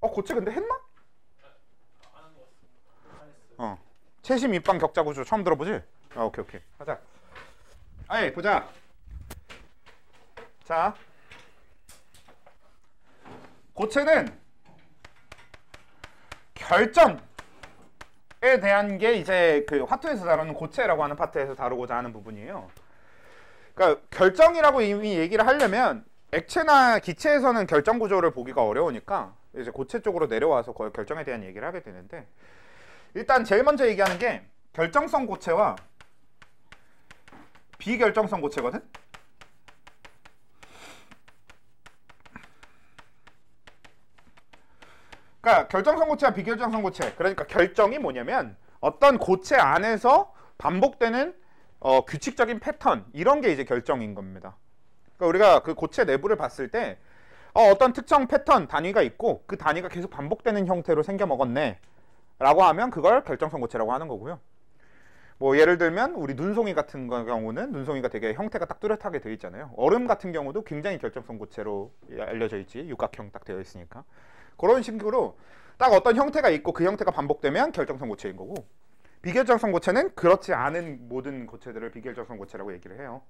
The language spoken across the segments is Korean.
고체 근데 했나? 채심 입방 격자 구조 처음 들어보지? 오케이 하자. 아이 보자. 자, 고체는 결정에 대한 게 이제 그 화투에서 다루는 고체라고 하는 파트에서 다루고자 하는 부분이에요. 그러니까 결정이라고 이미 얘기를 하려면 액체나 기체에서는 결정 구조를 보기가 어려우니까 이제 고체 쪽으로 내려와서 거의 결정에 대한 얘기를 하게 되는데, 일단 제일 먼저 얘기하는 게 결정성 고체와 비결정성 고체거든? 그러니까 결정성 고체와 비결정성 고체, 그러니까 결정이 뭐냐면 어떤 고체 안에서 반복되는 규칙적인 패턴, 이런 게 이제 결정인 겁니다. 그러니까 우리가 그 고체 내부를 봤을 때 어떤 특정 패턴 단위가 있고 그 단위가 계속 반복되는 형태로 생겨 먹었네 라고 하면 그걸 결정성 고체라고 하는 거고요. 뭐 예를 들면 우리 눈송이 같은 경우는 눈송이가 되게 형태가 딱 뚜렷하게 되어 있잖아요. 얼음 같은 경우도 굉장히 결정성 고체로 알려져 있지. 육각형 딱 되어 있으니까. 그런 식으로 딱 어떤 형태가 있고 그 형태가 반복되면 결정성 고체인 거고, 비결정성 고체는 그렇지 않은 모든 고체들을 비결정성 고체라고 얘기를 해요.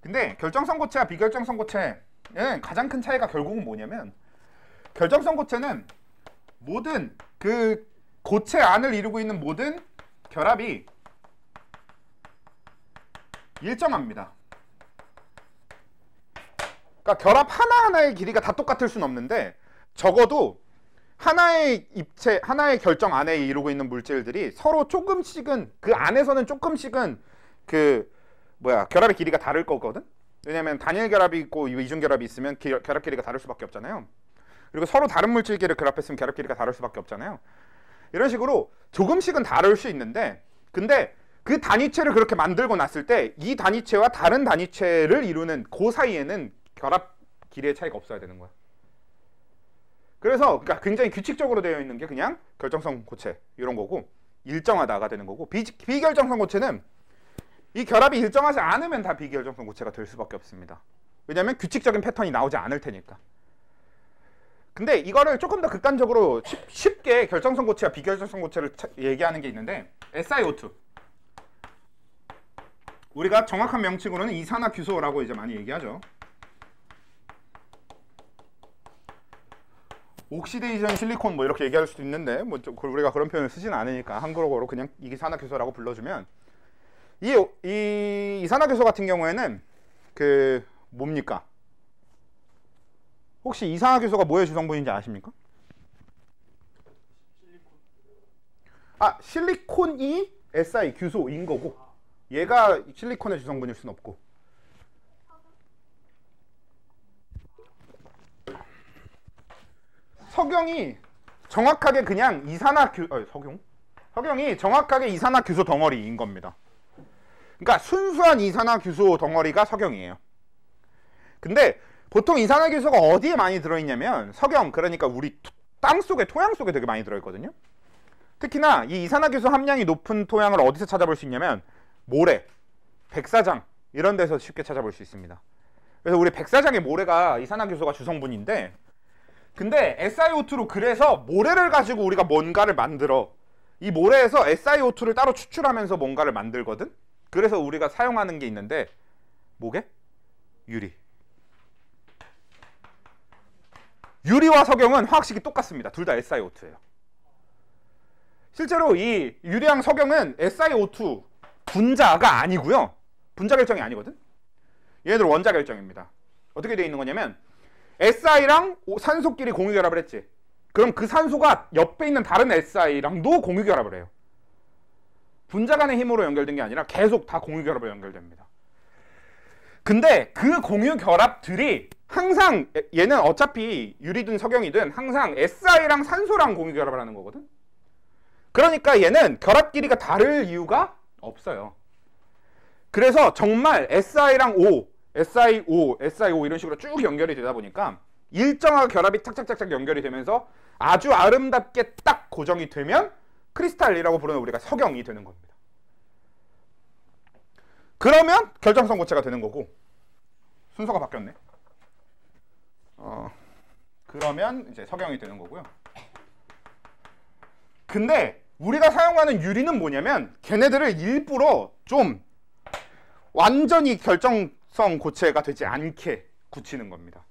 근데 결정성 고체와 비결정성 고체는 가장 큰 차이가 결국은 뭐냐면, 결정성 고체는 모든 그 고체 안을 이루고 있는 모든 결합이 일정합니다. 그러니까 결합 하나하나의 길이가 다 똑같을 수는 없는데 적어도 하나의 입체, 하나의 결정 안에 이루고 있는 물질들이 서로 조금씩은, 그 안에서는 조금씩은 결합의 길이가 다를 거거든? 왜냐면 단일 결합이 있고 이중 결합이 있으면 결합 길이가 다를 수밖에 없잖아요. 그리고 서로 다른 물질끼리 결합했으면 결합 길이가 다를 수밖에 없잖아요. 이런 식으로 조금씩은 다를 수 있는데, 근데 그 단위체를 그렇게 만들고 났을 때 이 단위체와 다른 단위체를 이루는 그 사이에는 결합 길이의 차이가 없어야 되는 거야. 그래서 그러니까 굉장히 규칙적으로 되어 있는 게 그냥 결정성 고체 이런 거고, 일정하다가 되는 거고, 비결정성 고체는 이 결합이 일정하지 않으면 다 비결정성 고체가 될 수밖에 없습니다. 왜냐하면 규칙적인 패턴이 나오지 않을 테니까. 근데 이거를 조금 더 극단적으로 쉽게 결정성 고체와 비결정성 고체를 얘기하는 게 있는데, SiO2. 우리가 정확한 명칭으로는 이산화규소라고 이제 많이 얘기하죠. 옥시데이션 실리콘 뭐 이렇게 얘기할 수도 있는데, 뭐 우리가 그런 표현을 쓰진 않으니까 한국어로 그냥 이산화규소라고 불러주면, 이 이산화규소 같은 경우에는 뭡니까? 혹시 이산화규소가 뭐의 주성분인지 아십니까? 실리콘이 Si 규소인 거고, 얘가 실리콘의 주성분일 순 없고. 석영이 정확하게 그냥 석영이 정확하게 이산화규소 덩어리인 겁니다. 그러니까 순수한 이산화규소 덩어리가 석영이에요. 근데 보통 이산화규소가 어디에 많이 들어있냐면 석영, 그러니까 우리 땅 속에, 토양 속에 되게 많이 들어있거든요. 특히나 이 이산화규소 함량이 높은 토양을 어디서 찾아볼 수 있냐면 모래, 백사장 이런 데서 쉽게 찾아볼 수 있습니다. 그래서 우리 백사장의 모래가 이산화규소가 주성분인데, 근데 SiO2로 그래서 모래를 가지고 우리가 뭔가를 만들어. 이 모래에서 SiO2를 따로 추출하면서 뭔가를 만들거든. 그래서 우리가 사용하는 게 있는데 뭐게? 유리. 유리와 석영은 화학식이 똑같습니다. 둘 다 SiO2예요. 실제로 이 유리랑 석영은 SiO2 분자가 아니고요. 분자 결정이 아니거든. 얘네들 원자 결정입니다. 어떻게 되어 있는 거냐면 Si랑 산소끼리 공유 결합을 했지. 그럼 그 산소가 옆에 있는 다른 Si랑도 공유 결합을 해요. 분자 간의 힘으로 연결된 게 아니라 계속 다 공유 결합으로 연결됩니다. 근데 그 공유 결합들이 항상, 얘는 어차피 유리든 석영이든 항상 Si랑 산소랑 공유 결합을 하는 거거든. 그러니까 얘는 결합 길이가 다를 이유가 없어요. 그래서 정말 Si랑 O, SiO, SiO 이런 식으로 쭉 연결이 되다 보니까 일정하게 결합이 착착착착 연결이 되면서 아주 아름답게 딱 고정이 되면 크리스탈이라고 부르는 우리가 석영이 되는 겁니다. 그러면 결정성 고체가 되는 거고. 순서가 바뀌었네. 그러면 이제 석영이 되는 거고요. 근데 우리가 사용하는 유리는 뭐냐면 걔네들을 일부러 좀 완전히 결정성 고체가 되지 않게 굳히는 겁니다.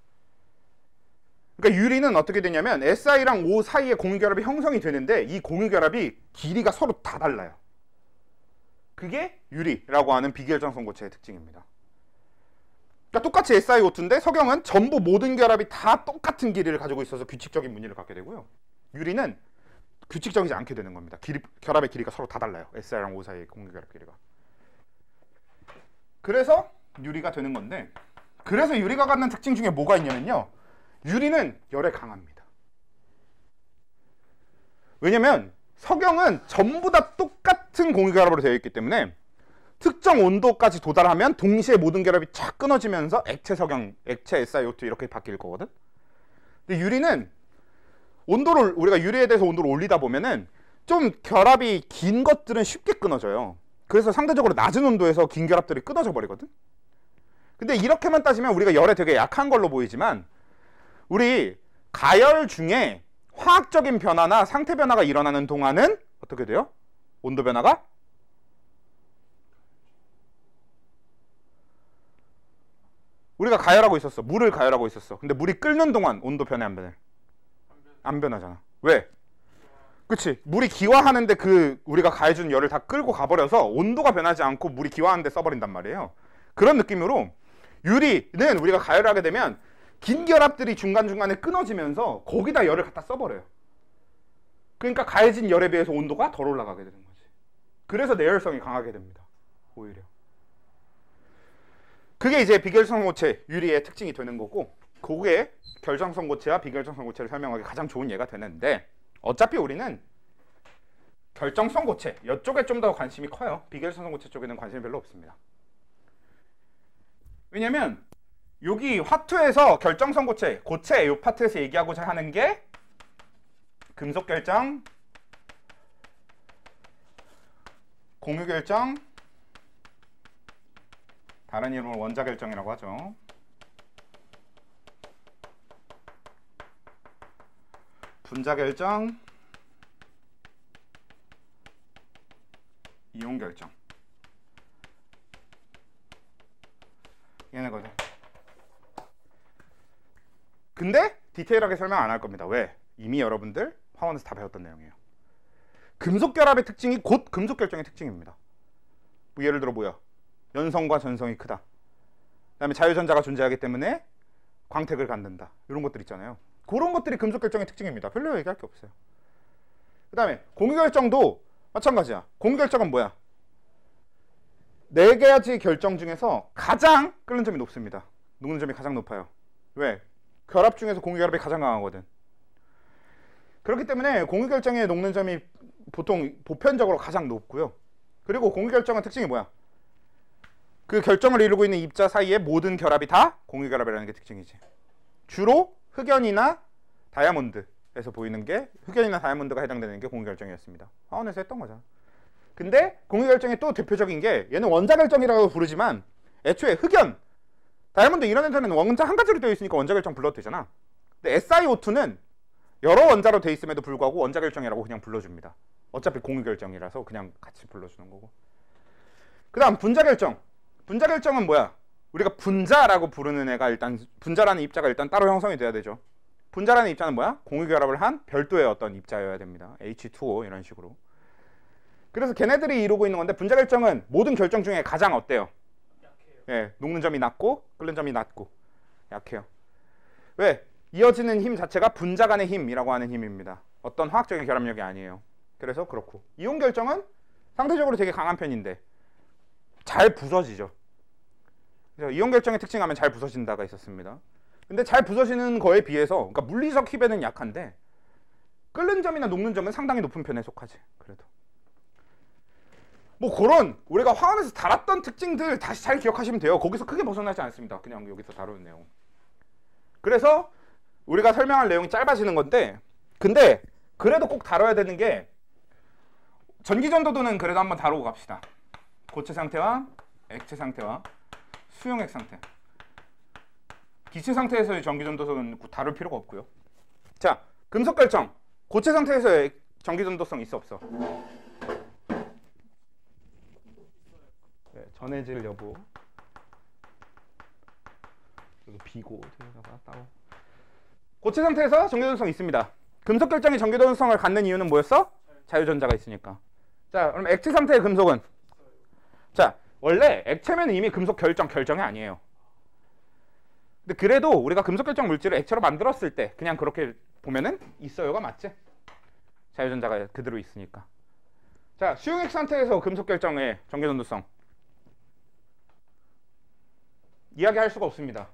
그러니까 유리는 어떻게 되냐면 Si랑 O 사이에 공유결합이 형성이 되는데 이 공유결합이 길이가 서로 다 달라요. 그게 유리라고 하는 비결정성 고체의 특징입니다. 그러니까 똑같이 SiO2인데 석영은 전부 모든 결합이 다 똑같은 길이를 가지고 있어서 규칙적인 무늬를 갖게 되고요. 유리는 규칙적이지 않게 되는 겁니다. 결합의 길이가 서로 다 달라요. Si랑 O 사이의 공유결합 길이가. 그래서 유리가 되는 건데, 그래서 유리가 갖는 특징 중에 뭐가 있냐면요, 유리는 열에 강합니다. 왜냐면 석영은 전부 다 똑같은 공유결합으로 되어 있기 때문에 특정 온도까지 도달하면 동시에 모든 결합이 쫙 끊어지면서 액체 석영, 액체 SiO2 이렇게 바뀔 거거든. 근데 유리는 온도를, 우리가 유리에 대해서 온도를 올리다 보면은 좀 결합이 긴 것들은 쉽게 끊어져요. 그래서 상대적으로 낮은 온도에서 긴 결합들이 끊어져 버리거든. 근데 이렇게만 따지면 우리가 열에 되게 약한 걸로 보이지만 우리 가열 중에 화학적인 변화나 상태 변화가 일어나는 동안은 어떻게 돼요? 온도 변화가 우리가 가열하고 있었어. 물을 가열하고 있었어. 근데 물이 끓는 동안 온도 변해 안 변해? 안 변하잖아. 왜? 그치? 물이 기화하는데 그 우리가 가해준 열을 다 끌고 가버려서 온도가 변하지 않고 물이 기화하는데 써버린단 말이에요. 그런 느낌으로 유리는 우리가 가열을 하게 되면 긴 결합들이 중간중간에 끊어지면서 거기다 열을 갖다 써버려요. 그러니까 가해진 열에 비해서 온도가 덜 올라가게 되는 거지. 그래서 내열성이 강하게 됩니다. 오히려. 그게 이제 비결정성 고체 유리의 특징이 되는 거고, 그게 결정성 고체와 비결정성 고체를 설명하기 가장 좋은 예가 되는데, 어차피 우리는 결정성 고체 이쪽에 좀 더 관심이 커요. 비결정성 고체 쪽에는 관심이 별로 없습니다. 왜냐면 여기 화투에서 결정성 고체, 고체 이 파트에서 얘기하고자 하는 게 금속 결정, 공유 결정, 다른 이름으로 원자 결정이라고 하죠. 분자 결정, 이온 결정. 얘네거든. 근데 디테일하게 설명 안 할 겁니다. 왜? 이미 여러분들 화원에서 다 배웠던 내용이에요. 금속 결합의 특징이 곧 금속 결정의 특징입니다. 뭐 예를 들어 뭐야? 연성과 전성이 크다. 그다음에 자유전자가 존재하기 때문에 광택을 갖는다. 이런 것들 있잖아요. 그런 것들이 금속 결정의 특징입니다. 별로 얘기할 게 없어요. 그다음에 공유 결정도 마찬가지야. 공유 결정은 뭐야? 4가지 결정 중에서 가장 끓는 점이 높습니다. 녹는 점이 가장 높아요. 왜? 결합 중에서 공유 결합이 가장 강하거든. 그렇기 때문에 공유 결정의 녹는 점이 보통 보편적으로 가장 높고요. 그리고 공유 결정의 특징이 뭐야? 그 결정을 이루고 있는 입자 사이의 모든 결합이 다 공유 결합이라는 게 특징이지. 주로 흑연이나 다이아몬드에서 보이는 게, 흑연이나 다이아몬드가 해당되는 게 공유 결정이었습니다. 화원에서 했던 거잖아. 근데 공유 결정의 또 대표적인 게, 얘는 원자 결정이라고 부르지만 애초에 흑연, 다이아몬드 이런 애들은 원자 한 가지로 되어 있으니까 원자 결정 불러도 되잖아. 근데 SiO2는 여러 원자로 되어 있음에도 불구하고 원자 결정이라고 그냥 불러줍니다. 어차피 공유 결정이라서 그냥 같이 불러주는 거고. 그 다음 분자 결정. 분자 결정은 뭐야? 우리가 분자라고 부르는 애가 일단, 분자라는 입자가 일단 따로 형성이 돼야 되죠. 분자라는 입자는 뭐야? 공유 결합을 한 별도의 어떤 입자여야 됩니다. H2O 이런 식으로. 그래서 걔네들이 이루고 있는 건데, 분자 결정은 모든 결정 중에 가장 어때요? 약해요. 예, 녹는 점이 낮고 끓는 점이 낮고 약해요. 왜? 이어지는 힘 자체가 분자 간의 힘이라고 하는 힘입니다. 어떤 화학적인 결합력이 아니에요. 그래서 그렇고, 이온 결정은 상대적으로 되게 강한 편인데 잘 부서지죠. 그래서 이온 결정의 특징하면 잘 부서진다가 있었습니다. 근데 잘 부서지는 거에 비해서, 그러니까 물리적 힘에는 약한데 끓는 점이나 녹는 점은 상당히 높은 편에 속하지. 그래도 뭐 그런 우리가 화원에서 다뤘던 특징들 다시 잘 기억하시면 돼요. 거기서 크게 벗어나지 않습니다. 그냥 여기서 다루는 내용. 그래서 우리가 설명할 내용이 짧아지는 건데, 근데 그래도 꼭 다뤄야 되는 게, 전기전도도는 그래도 한번 다루고 갑시다. 고체 상태와 액체 상태와 수용액 상태. 기체 상태에서의 전기전도소는 다룰 필요가 없고요. 자, 금속 결정. 고체 상태에서 전기 전도성 있어 없어? 네, 전해질 여부. 그리고 비고 따로. 고체 상태에서 전기 전도성 있습니다. 금속 결정이 전기 전도성을 갖는 이유는 뭐였어? 자유전자가 있으니까. 자, 그럼 액체 상태의 금속은? 자, 원래 액체면 이미 금속 결정이 아니에요. 근데 그래도 우리가 금속 결정 물질을 액체로 만들었을 때 그냥 그렇게 보면은 있어요가 맞지? 자유전자가 그대로 있으니까. 자, 수용액 상태에서 금속 결정의 전기 전도성 이야기할 수가 없습니다.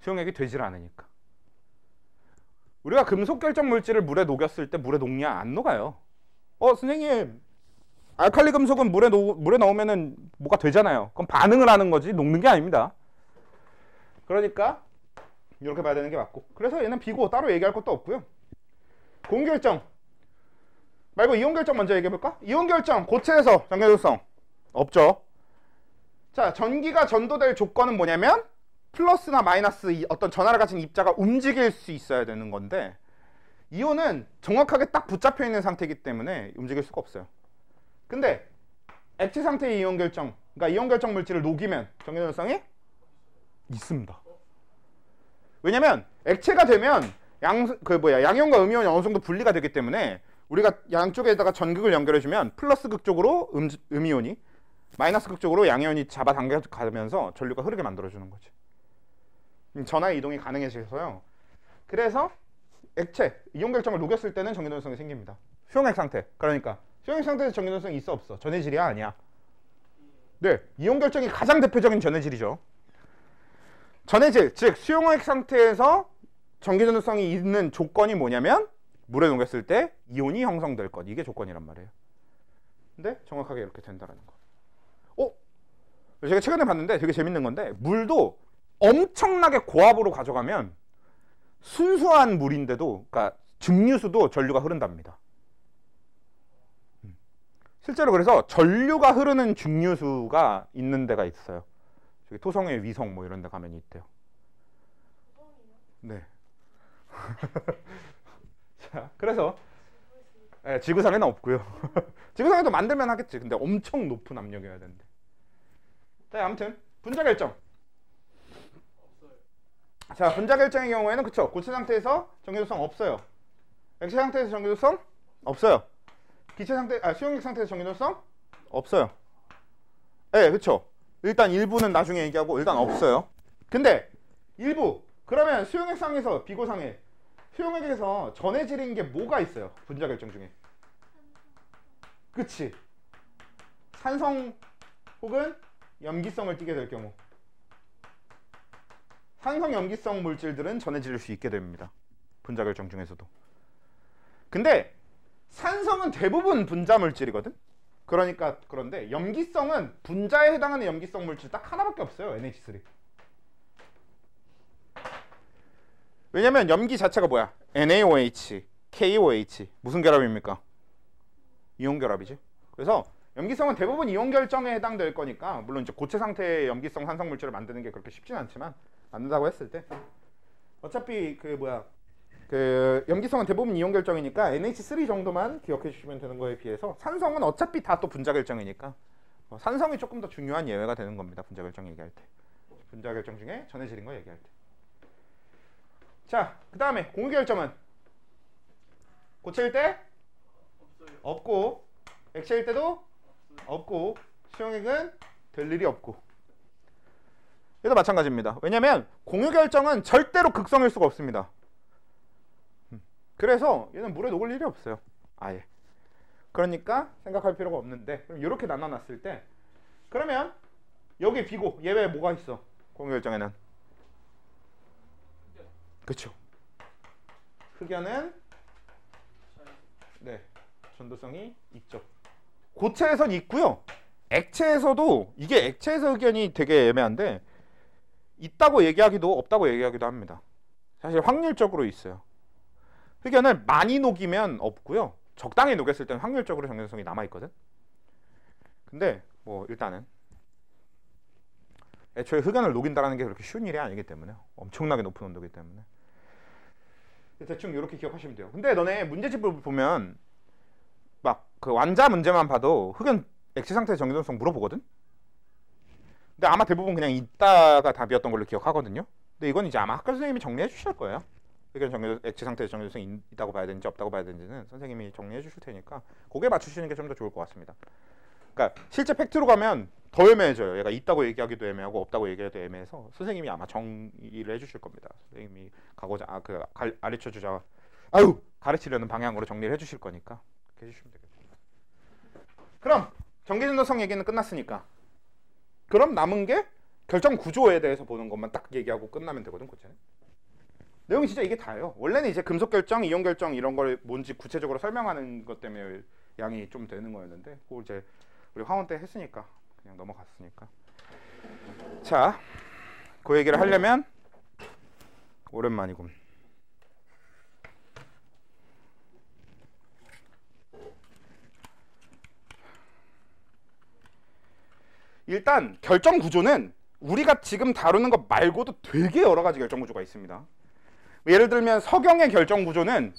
수용액이 되질 않으니까. 우리가 금속 결정 물질을 물에 녹였을 때 물에 녹냐? 안 녹아요. 선생님, 알칼리 금속은 물에 넣으면은 뭐가 되잖아요. 그럼 반응을 하는 거지 녹는 게 아닙니다. 그러니까 이렇게 봐야 되는 게 맞고. 그래서 얘는 비고 따로 얘기할 것도 없고요. 공결정 말고 이온 결정 먼저 얘기해 볼까? 이온 결정 고체에서 전기 전도성 없죠. 자, 전기가 전도될 조건은 뭐냐면 플러스나 마이너스 어떤 전하를 가진 입자가 움직일 수 있어야 되는 건데 이온은 정확하게 딱 붙잡혀 있는 상태이기 때문에 움직일 수가 없어요. 근데 액체 상태의 이온 결정, 그러니까 이온 결정 물질을 녹이면 전기 전도성이 있습니다. 왜냐면 액체가 되면 양이온과 음이온이 어느 정도 분리가 되기 때문에 우리가 양쪽에다가 전극을 연결해주면 플러스 극 쪽으로 음이온이, 마이너스 극 쪽으로 양이온이 잡아당겨가면서 전류가 흐르게 만들어주는 거지. 전하의 이동이 가능해져서요. 그래서 액체, 이온 결정을 녹였을 때는 전기 전도성이 생깁니다. 수용액 상태, 그러니까 수용액 상태에서 전기 전도성이 있어 없어? 전해질이야 아니야? 네, 이온 결정이 가장 대표적인 전해질이죠. 전해질, 즉 수용액 상태에서 전기 전도성이 있는 조건이 뭐냐면 물에 녹였을 때 이온이 형성될 것, 이게 조건이란 말이에요. 근데 정확하게 이렇게 된다는 거. 제가 최근에 봤는데 되게 재밌는 건데 물도 엄청나게 고압으로 가져가면 순수한 물인데도, 그러니까 증류수도 전류가 흐른답니다. 실제로 그래서 전류가 흐르는 증류수가 있는 데가 있어요. 저기 토성의 위성 뭐 이런 데 가면 있대요. 네. 자, 그래서 지구상에는 없고요. 지구상에도 만들면 하겠지. 근데 엄청 높은 압력이어야 되는데. 자, 아무튼 분자 결정. 자, 분자 결정의 경우에는 그쵸, 고체 상태에서 전기도성 없어요. 액체 상태에서 전기도성 없어요. 기체 상태, 수용액 상태에서 전기도성 없어요. 네, 그쵸. 일단 일부는 나중에 얘기하고 일단 없어요. 근데 일부, 그러면 수용액 상에서 비고상에 수용액에서 전해질인 게 뭐가 있어요? 분자 결정 중에. 그치. 산성 혹은 염기성을 띠게 될 경우 산성 염기성 물질들은 전해질 수 있게 됩니다. 분자 결정 중에서도. 근데 산성은 대부분 분자 물질이거든. 그런데 염기성은 분자에 해당하는 염기성 물질 딱 하나밖에 없어요. NH3. 왜냐면 염기 자체가 뭐야? NaOH, KOH. 무슨 결합입니까? 이온 결합이지. 그래서 염기성은 대부분 이온 결정에 해당될 거니까, 물론 이제 고체 상태의 염기성 산성 물질을 만드는 게 그렇게 쉽진 않지만 만든다고 했을 때 어차피 염기성은 대부분 이온 결정이니까 NH3 정도만 기억해 주시면 되는 거에 비해서 산성은 어차피 다 또 분자 결정이니까 산성이 조금 더 중요한 예외가 되는 겁니다. 분자 결정 얘기할 때. 분자 결정 중에 전해질인 거 얘기할 때. 자, 그 다음에 공유 결정은 고체일 때 없고, 액체일 때도 없고, 수용액은 될 일이 없고. 얘도 마찬가지입니다. 왜냐면 공유 결정은 절대로 극성일 수가 없습니다. 그래서 얘는 물에 녹을 일이 없어요. 아예. 그러니까 생각할 필요가 없는데, 그럼 이렇게 나눠놨을 때, 그러면 여기 비고 예외에 뭐가 있어? 공유 결정에는. 그쵸. 흑연은 전도성이 있죠. 고체에선 있고요. 액체에서도, 이게 액체에서 흑연이 되게 애매한데 있다고 얘기하기도 없다고 얘기하기도 합니다. 사실 확률적으로 있어요. 흑연을 많이 녹이면 없고요. 적당히 녹였을 때는 확률적으로 전도성이 남아있거든. 근데 뭐 일단은 애초에 흑연을 녹인다는 게 그렇게 쉬운 일이 아니기 때문에, 엄청나게 높은 온도이기 때문에 대충 이렇게 기억하시면 돼요. 근데 너네 문제집을 보면 막 그 완자 문제만 봐도 흑연 액체 상태의 정유동성 물어보거든. 근데 아마 대부분 그냥 있다가 답이었던 걸로 기억하거든요. 근데 이건 이제 아마 학교 선생님이 정리해 주실 거예요. 액체 상태의 정유동성이 있다고 봐야 되는지 없다고 봐야 되는지는 선생님이 정리해 주실 테니까 그게 맞추시는 게 좀 더 좋을 것 같습니다. 그러니까 실제 팩트로 가면 더 애매해져요. 얘가 있다고 얘기하기도 애매하고 없다고 얘기해도 애매해서 선생님이 아마 정의를 해주실 겁니다. 선생님이 가르쳐주자 가르치려는 방향으로 정리를 해주실 거니까 그렇게 해주시면 되겠습니다. 그럼 전기전도성 얘기는 끝났으니까 그럼 남은 게 결정 구조에 대해서 보는 것만 딱 얘기하고 끝나면 되거든. 그치? 내용이 진짜 이게 다예요. 원래는 이제 금속 결정, 이온 결정 이런 걸 뭔지 구체적으로 설명하는 것 때문에 양이 좀 되는 거였는데 그걸 이제 우리 화원 때 했으니까 그냥 넘어갔으니까. 자, 그 얘기를 하려면 오랜만이군. 일단 결정 구조는 우리가 지금 다루는 것 말고도 되게 여러 가지 결정 구조가 있습니다. 예를 들면 석영의 결정 구조는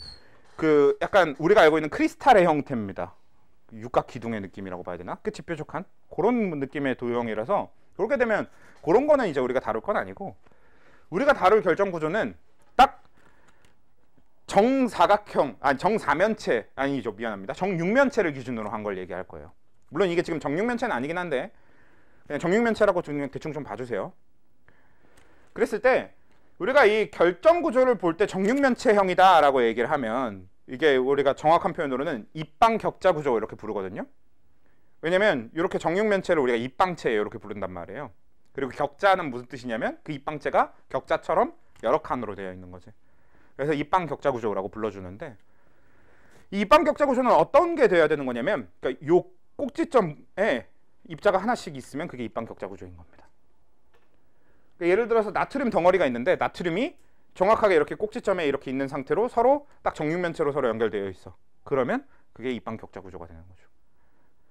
그 약간 우리가 알고 있는 크리스탈의 형태입니다. 육각 기둥의 느낌이라고 봐야 되나? 끝이 뾰족한 그런 느낌의 도형이라서 그렇게 되면 그런 거는 이제 우리가 다룰 건 아니고 우리가 다룰 결정 구조는 딱 정사각형, 정사면체 아니죠, 미안합니다. 정육면체를 기준으로 한 걸 얘기할 거예요. 물론 이게 지금 정육면체는 아니긴 한데 그냥 정육면체라고 대충 좀 봐주세요. 그랬을 때 우리가 이 결정 구조를 볼 때 정육면체형이다 라고 얘기를 하면 이게 우리가 정확한 표현으로는 입방 격자 구조 이렇게 부르거든요. 왜냐면 이렇게 정육면체를 우리가 입방체 이렇게 부른단 말이에요. 그리고 격자는 무슨 뜻이냐면 그 입방체가 격자처럼 여러 칸으로 되어 있는 거지. 그래서 입방 격자 구조라고 불러주는데 이 입방 격자 구조는 어떤 게 돼야 되는 거냐면 그러니까 요 꼭지점에 입자가 하나씩 있으면 그게 입방 격자 구조인 겁니다. 그러니까 예를 들어서 나트륨 덩어리가 있는데 나트륨이 정확하게 이렇게 꼭지점에 이렇게 있는 상태로 서로 딱 정육면체로 서로 연결되어 있어. 그러면 그게 입방 격자 구조가 되는 거죠.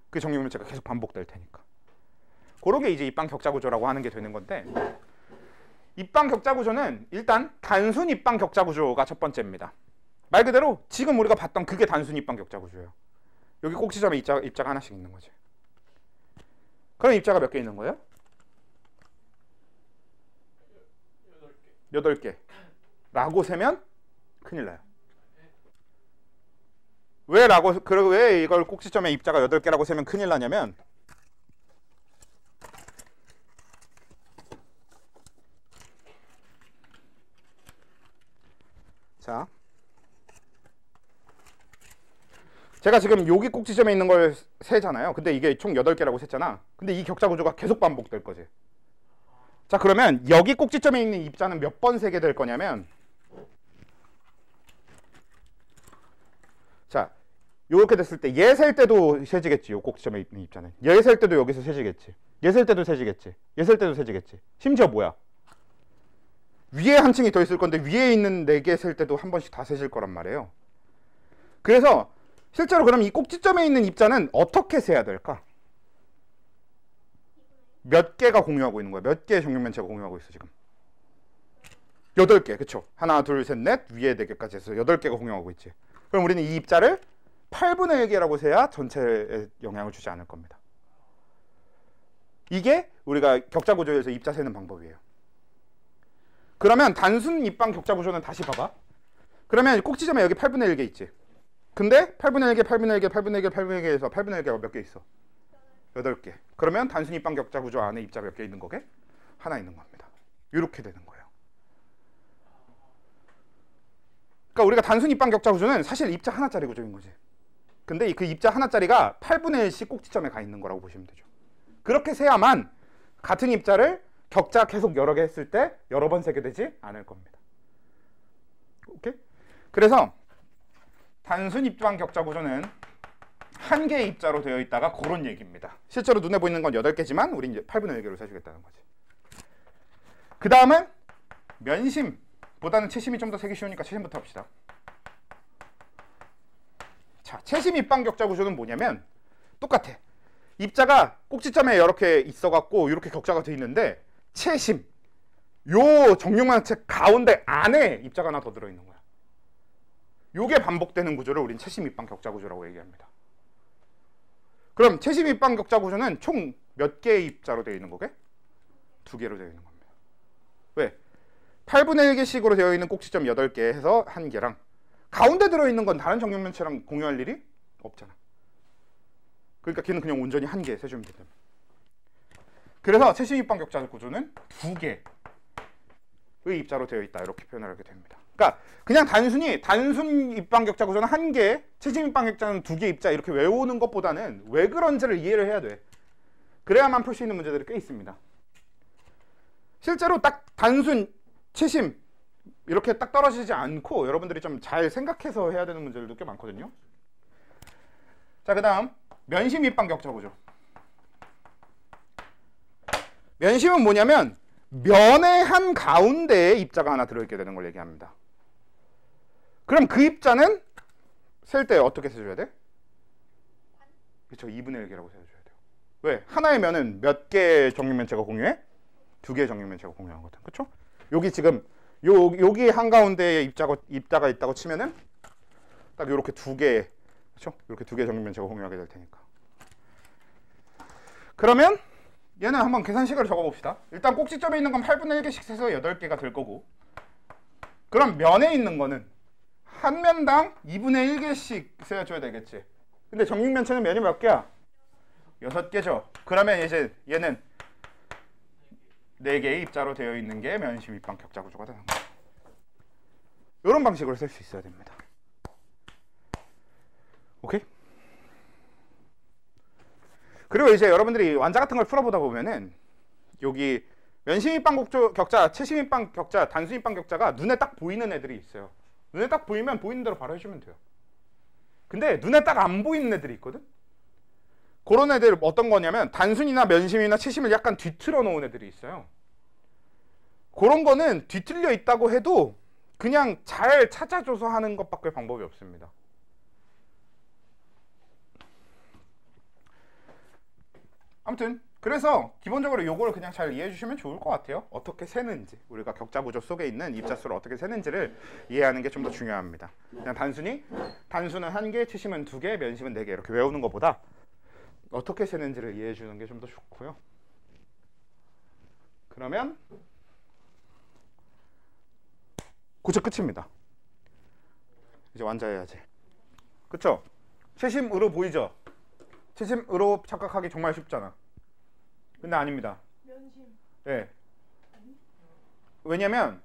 그 정육면체가 계속 반복될 테니까. 그런 게 이제 입방 격자 구조라고 하는 게 되는 건데 입방 격자 구조는 일단 단순 입방 격자 구조가 첫 번째입니다. 말 그대로 지금 우리가 봤던 그게 단순 입방 격자 구조예요. 여기 꼭지점에 입자가 하나씩 있는 거지. 그럼 입자가 몇 개 있는 거예요? 8개 라고 세면 큰일 나요. 왜 이걸 꼭지점에 입자가 8개라고 세면 큰일 나냐면 자, 제가 지금 여기 꼭지점에 있는 걸 세잖아요. 근데 이게 총 8개라고 셌잖아. 근데 이 격자 구조가 계속 반복될 거지. 자, 그러면 여기 꼭지점에 있는 입자는 몇 번 세게 될 거냐면 자, 요렇게 됐을 때 얘 셀 때도 세지겠지. 요 꼭지점에 있는 입자는 얘 셀 때도 여기서 세지겠지. 얘 셀 때도 세지겠지. 얘 셀 때도 세지겠지. 심지어 뭐야? 위에 한 층이 더 있을 건데 위에 있는 4개 셀 때도 한 번씩 다 세질 거란 말이에요. 그래서 실제로 그럼 이 꼭지점에 있는 입자는 어떻게 세야 될까? 몇 개가 공유하고 있는 거야? 몇 개의 정육면체가 공유하고 있어 지금? 8개, 그쵸? 하나, 둘, 셋, 넷, 위에 4개까지 해서 8개가 공유하고 있지. 그럼 우리는 이 입자를 8분의 1개라고 세야 전체에 영향을 주지 않을 겁니다. 이게 우리가 격자 구조에서 입자 세는 방법이에요. 그러면 단순 입방 격자 구조는 다시 봐봐. 그러면 꼭지점에 여기 8분의 1개 있지. 근데 8분의 1개, 8분의 1개, 8분의 1개, 8분의 1개에서 8분의 1개가 몇 개 있어? 8개. 그러면 단순 입방 격자 구조 안에 입자가 몇 개 있는 거게? 하나 있는 겁니다. 이렇게 되는 거예요. 그러니까 우리가 단순 입방 격자 구조는 사실 입자 하나짜리 구조인 거지. 근데 그 입자 하나짜리가 8분의 1씩 꼭지점에 가 있는 거라고 보시면 되죠. 그렇게 세야만 같은 입자를 격자 계속 여러 개 했을 때 여러 번 세게 되지 않을 겁니다. 오케이? 그래서 단순 입방 격자 구조는 한 개의 입자로 되어 있다가 그런 얘기입니다. 실제로 눈에 보이는 건 8개지만 우린 이제 8분의 1개로 세주겠다는 거지. 그 다음은 면심보다는 채심이 좀 더 세기 쉬우니까 채심부터 합시다. 자, 채심 입방 격자 구조는 뭐냐면 똑같아. 입자가 꼭지점에 이렇게 있어갖고 이렇게 격자가 돼 있는데 채심 요 정육면체 가운데 안에 입자가 하나 더 들어있는 거야. 요게 반복되는 구조를 우린 최심 입방 격자 구조라고 얘기합니다. 그럼 최심 입방 격자 구조는 총 몇 개의 입자로 되어 있는 거게? 2개로 되어 있는 겁니다. 왜? 8분의 1개씩으로 되어 있는 꼭지점 8개 해서 1개랑 가운데 들어있는 건 다른 정육면체랑 공유할 일이 없잖아. 그러니까 걔는 그냥 온전히 1개 세주면 됩니다. 그래서 최심 입방 격자 구조는 2개의 입자로 되어 있다, 이렇게 표현을 하게 됩니다. 그러니까 그냥 단순 입방 격자 구조는 1개, 최심 입방 격자는 2개 입자 이렇게 외우는 것보다는 왜 그런지를 이해를 해야 돼. 그래야만 풀 수 있는 문제들이 꽤 있습니다. 실제로 딱 단순 최심 이렇게 딱 떨어지지 않고 여러분들이 좀 잘 생각해서 해야 되는 문제들도 꽤 많거든요. 자, 그 다음 면심 입방 격자 구조. 면심은 뭐냐면 면의 한 가운데에 입자가 하나 들어있게 되는 걸 얘기합니다. 그럼 그 입자는 셀 때 어떻게 세줘야 돼? 그렇죠, 2분의 1개라고 세줘야 돼요. 왜? 하나의 면은 몇 개의 정육면체가 공유해? 2개의 정육면체가 공유하거든. 그렇죠? 여기 지금 여기 한가운데에 입자가 있다고 치면은 딱 이렇게 2개, 그렇죠? 이렇게 2개의 정육면체가 공유하게 될 테니까. 그러면 얘는 한번 계산식을 적어봅시다. 일단 꼭지점에 있는 건 8분의 1개씩 세서 8개가 될 거고, 그럼 면에 있는 거는 한 면당 2분의 1개씩 세워줘야 되겠지. 근데 정육면체는 면이 몇 개야? 6개죠. 그러면 이제 얘는 4개의 입자로 되어 있는 게 면심 입방 격자 구조가 되는 거예요. 이런 방식으로 쓸 수 있어야 됩니다. 오케이? 그리고 이제 여러분들이 완자 같은 걸 풀어보다 보면은 여기 면심 입방 격자, 최심 입방 격자, 단순 입방 격자가 눈에 딱 보이는 애들이 있어요. 눈에 딱 보이면 보이는 대로 바로 해주면 돼요. 근데 눈에 딱 안 보이는 애들이 있거든? 그런 애들 어떤 거냐면 단순이나 면심이나 최심을 약간 뒤틀어 놓은 애들이 있어요. 그런 거는 뒤틀려 있다고 해도 그냥 잘 찾아줘서 하는 것밖에 방법이 없습니다. 아무튼 그래서 기본적으로 요거를 그냥 잘 이해해 주시면 좋을 것 같아요. 어떻게 세는지, 우리가 격자 구조 속에 있는 입자 수를 어떻게 세는지를 이해하는 게 좀 더 중요합니다. 그냥 단순은 1개, 최심은 2개, 면심은 4개 이렇게 외우는 것보다 어떻게 세는지를 이해해 주는 게 좀 더 좋고요. 그러면 고쳐 끝입니다. 이제 완자해야지. 그쵸? 최심으로 보이죠? 최심으로 착각하기 정말 쉽잖아. 근데 아닙니다. 면심. 네. 왜냐면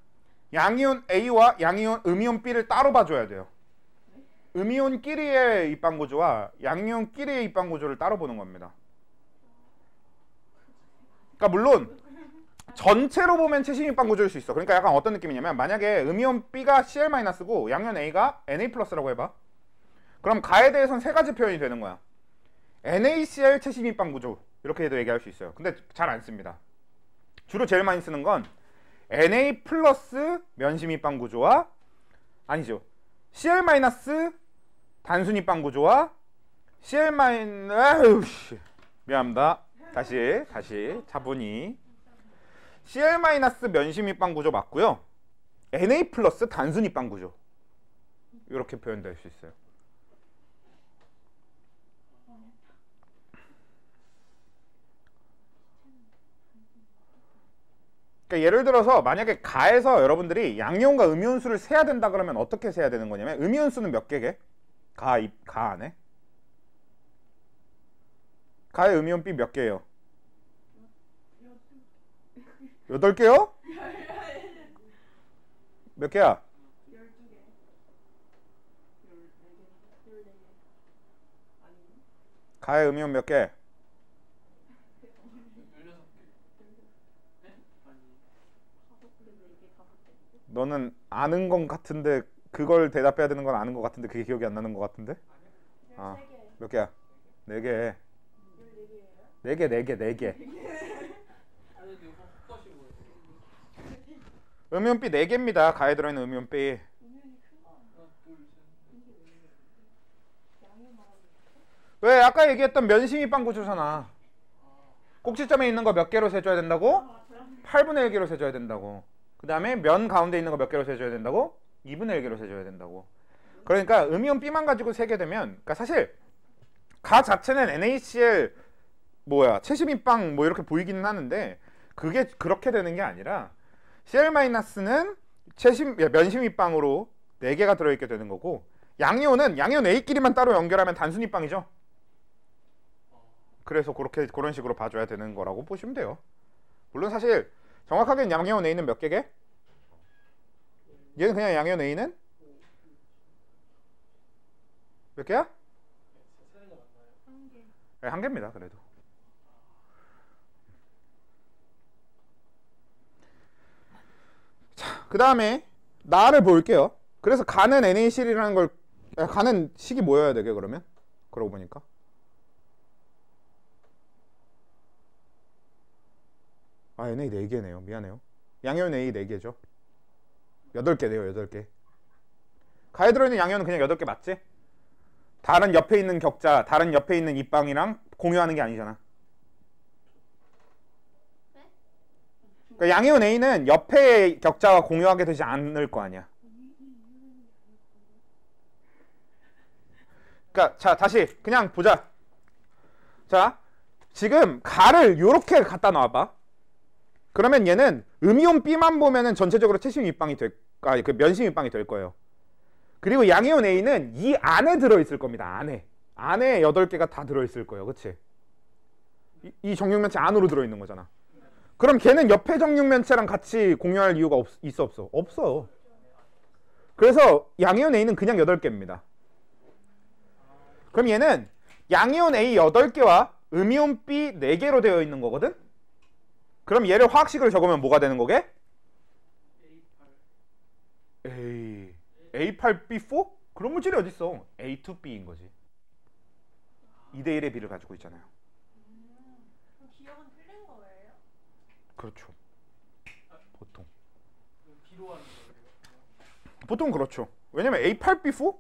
양이온 A와 양이온 음이온 B를 따로 봐줘야 돼요. 음이온끼리의 입방구조와 양이온끼리의 입방구조를 따로 보는 겁니다. 그러니까 물론 전체로 보면 최심 입방구조일 수 있어. 그러니까 약간 어떤 느낌이냐면 만약에 음이온 B가 Cl-고 양이온 A가 Na+라고 해봐. 그럼 가에 대해서는 3가지 표현이 되는 거야. NaCl 최심 입방구조 이렇게도 얘기할 수 있어요. 근데 잘 안 씁니다. 주로 제일 많이 쓰는 건 Na 플러스 면심 입방구조와 아니죠. Cl 마이너스 단순 입방구조와 Cl 마이너스 미안합니다. 다시 차분히 Cl 마이너스 면심 입방구조 맞고요. Na 플러스 단순 입방구조 이렇게 표현될 수 있어요. 그러니까 예를 들어서 만약에 가에서 여러분들이 양이온과 음이온 수를 세야 된다 그러면 어떻게 세야 되는 거냐면 음이온 수는 몇 개게? 가 안에? 가의 음이온 B 몇 개예요? 8개요? 몇 개야? 12개. 14개. 가의 음이온 몇 개? 너는 아는 건 같은데 그걸 대답해야 되는 건 아는 것 같은데 그게 기억이 안 나는 것 같은데? 아, 몇 개야? 4개. 4개. 음이온 B 4개입니다. 가에 들어있는 음이온 B. 왜? 아까 얘기했던 면심 입방구조잖아. 꼭지점에 있는 거 몇 개로 세줘야 된다고? 8분의 1개로 세줘야 된다고. 그 다음에 면 가운데 있는 거 몇 개로 세줘야 된다고? 2분의 1개로 세줘야 된다고. 그러니까 음이온 B만 가지고 세게 되면, 그러니까 사실 가 자체는 NaCl 뭐야 채심입방 뭐 이렇게 보이기는 하는데 그게 그렇게 되는 게 아니라 Cl-는 면심입방으로 4개가 들어있게 되는 거고, 양이온 A끼리만 따로 연결하면 단순입방이죠. 그래서 그런 식으로 봐줘야 되는 거라고 보시면 돼요. 물론 사실 정확하게는 양이온 A는 몇 개게? 얘는 그냥 양이온 A는 몇 개야? 네, 한 개입니다. 그래도. 자, 그 다음에 나를 볼게요. 그래서 가는 NaCl이라는 걸, 가는 식이 뭐여야 되게 그러면? 그러고 보니까 NA 4개네요. 미안해요. 양이온 A 4개죠. 8개네요. 8개. 가에 들어있는 양이온은 그냥 8개 맞지? 다른 옆에 있는 격자, 다른 옆에 있는 입방이랑 공유하는 게 아니잖아. 그러니까 양이온 A는 옆에 격자와 공유하게 되지 않을 거 아니야. 그러니까 자, 다시 그냥 보자. 자, 지금 가를 요렇게 갖다 놔봐. 그러면 얘는 음이온 B만 보면은 전체적으로 채심 입방이 그 면심 입방이 될 거예요. 그리고 양이온 A는 이 안에 들어있을 겁니다. 안에 8개가 다 들어있을 거예요. 그치? 이 정육면체 안으로 들어있는 거잖아. 그럼 걔는 옆에 정육면체랑 같이 공유할 이유가 있어 없어? 없어. 그래서 양이온 A는 그냥 8개입니다. 그럼 얘는 양이온 A 8개와 음이온 B 4개로 되어 있는 거거든? 그럼 얘를 화학식으로 적으면 뭐가 되는 거게? A8B4? 그런 물질이 어딨어? A2B인 거지. 2대1의 B를 가지고 있잖아요. 그럼 기억은 틀린 거예요? 그렇죠. 보통. 보통 그렇죠. 왜냐면 A8B4?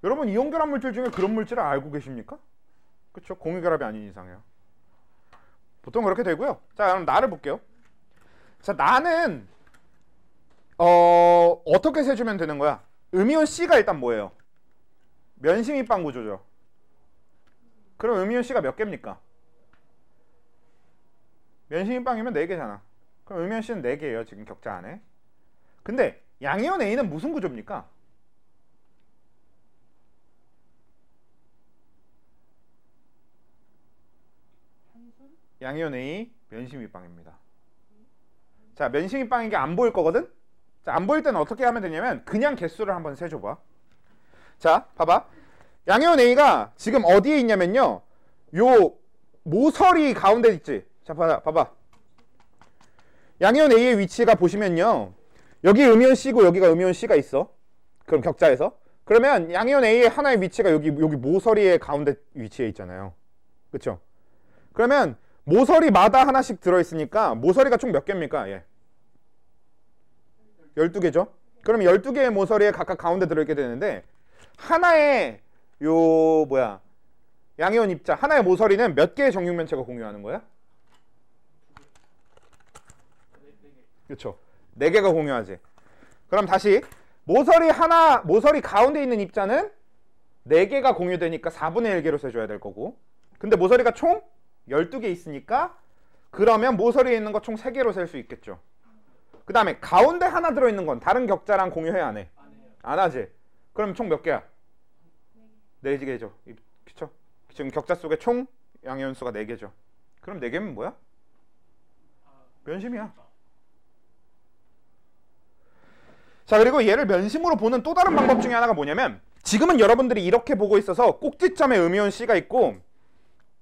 여러분 이온결합 물질 중에 그런 물질을 알고 계십니까? 그렇죠. 공유결합이 아닌 이상이요. 보통 그렇게 되고요. 자, 그럼 나를 볼게요. 자, 나는 어떻게 세주면 되는 거야? 음이온 C가 일단 뭐예요? 면심입방 구조죠. 그럼 음이온 C가 몇 개입니까? 면심입방이면 4개잖아. 그럼 음이온 C는 4개예요. 지금 격자 안에. 근데 양이온 A는 무슨 구조입니까? 양이온 A 면심입방입니다. 자, 면심입방인 게 안 보일 거거든? 자, 안 보일 때는 어떻게 하면 되냐면 그냥 개수를 한번 세줘봐. 자, 봐봐. 양이온 A가 지금 어디에 있냐면요, 요 모서리 가운데 있지. 자, 봐봐. 양이온 A의 위치가 보시면요, 여기 음이온 C고 여기가 음이온 C가 있어. 그럼 격자에서. 그러면 양이온 A의 하나의 위치가 여기 모서리의 가운데 위치에 있잖아요. 그쵸? 그러면 모서리마다 하나씩 들어있으니까 모서리가 총 몇 개입니까? 예. 12개죠? 그럼 12개의 모서리에 각각 가운데 들어있게 되는데, 하나의 양이온 입자 하나의 모서리는 몇 개의 정육면체가 공유하는 거야? 그렇죠. 4개가 공유하지. 그럼 다시 모서리 가운데 있는 입자는 4개가 공유되니까 4분의 1개로 세줘야 될 거고, 근데 모서리가 총 12개 있으니까 그러면 모서리에 있는 거 총 3개로 셀 수 있겠죠. 그 다음에 가운데 하나 들어있는 건 다른 격자랑 공유해 안 해? 안 하지. 그럼 총 몇 개야? 4개죠. 그쵸? 지금 격자 속에 총 양이온 수가 4개죠. 그럼 4개면 뭐야? 면심이야. 자, 그리고 얘를 면심으로 보는 또 다른 방법 중에 하나가 뭐냐면, 지금은 여러분들이 이렇게 보고 있어서 꼭지점에 음이온 C가 있고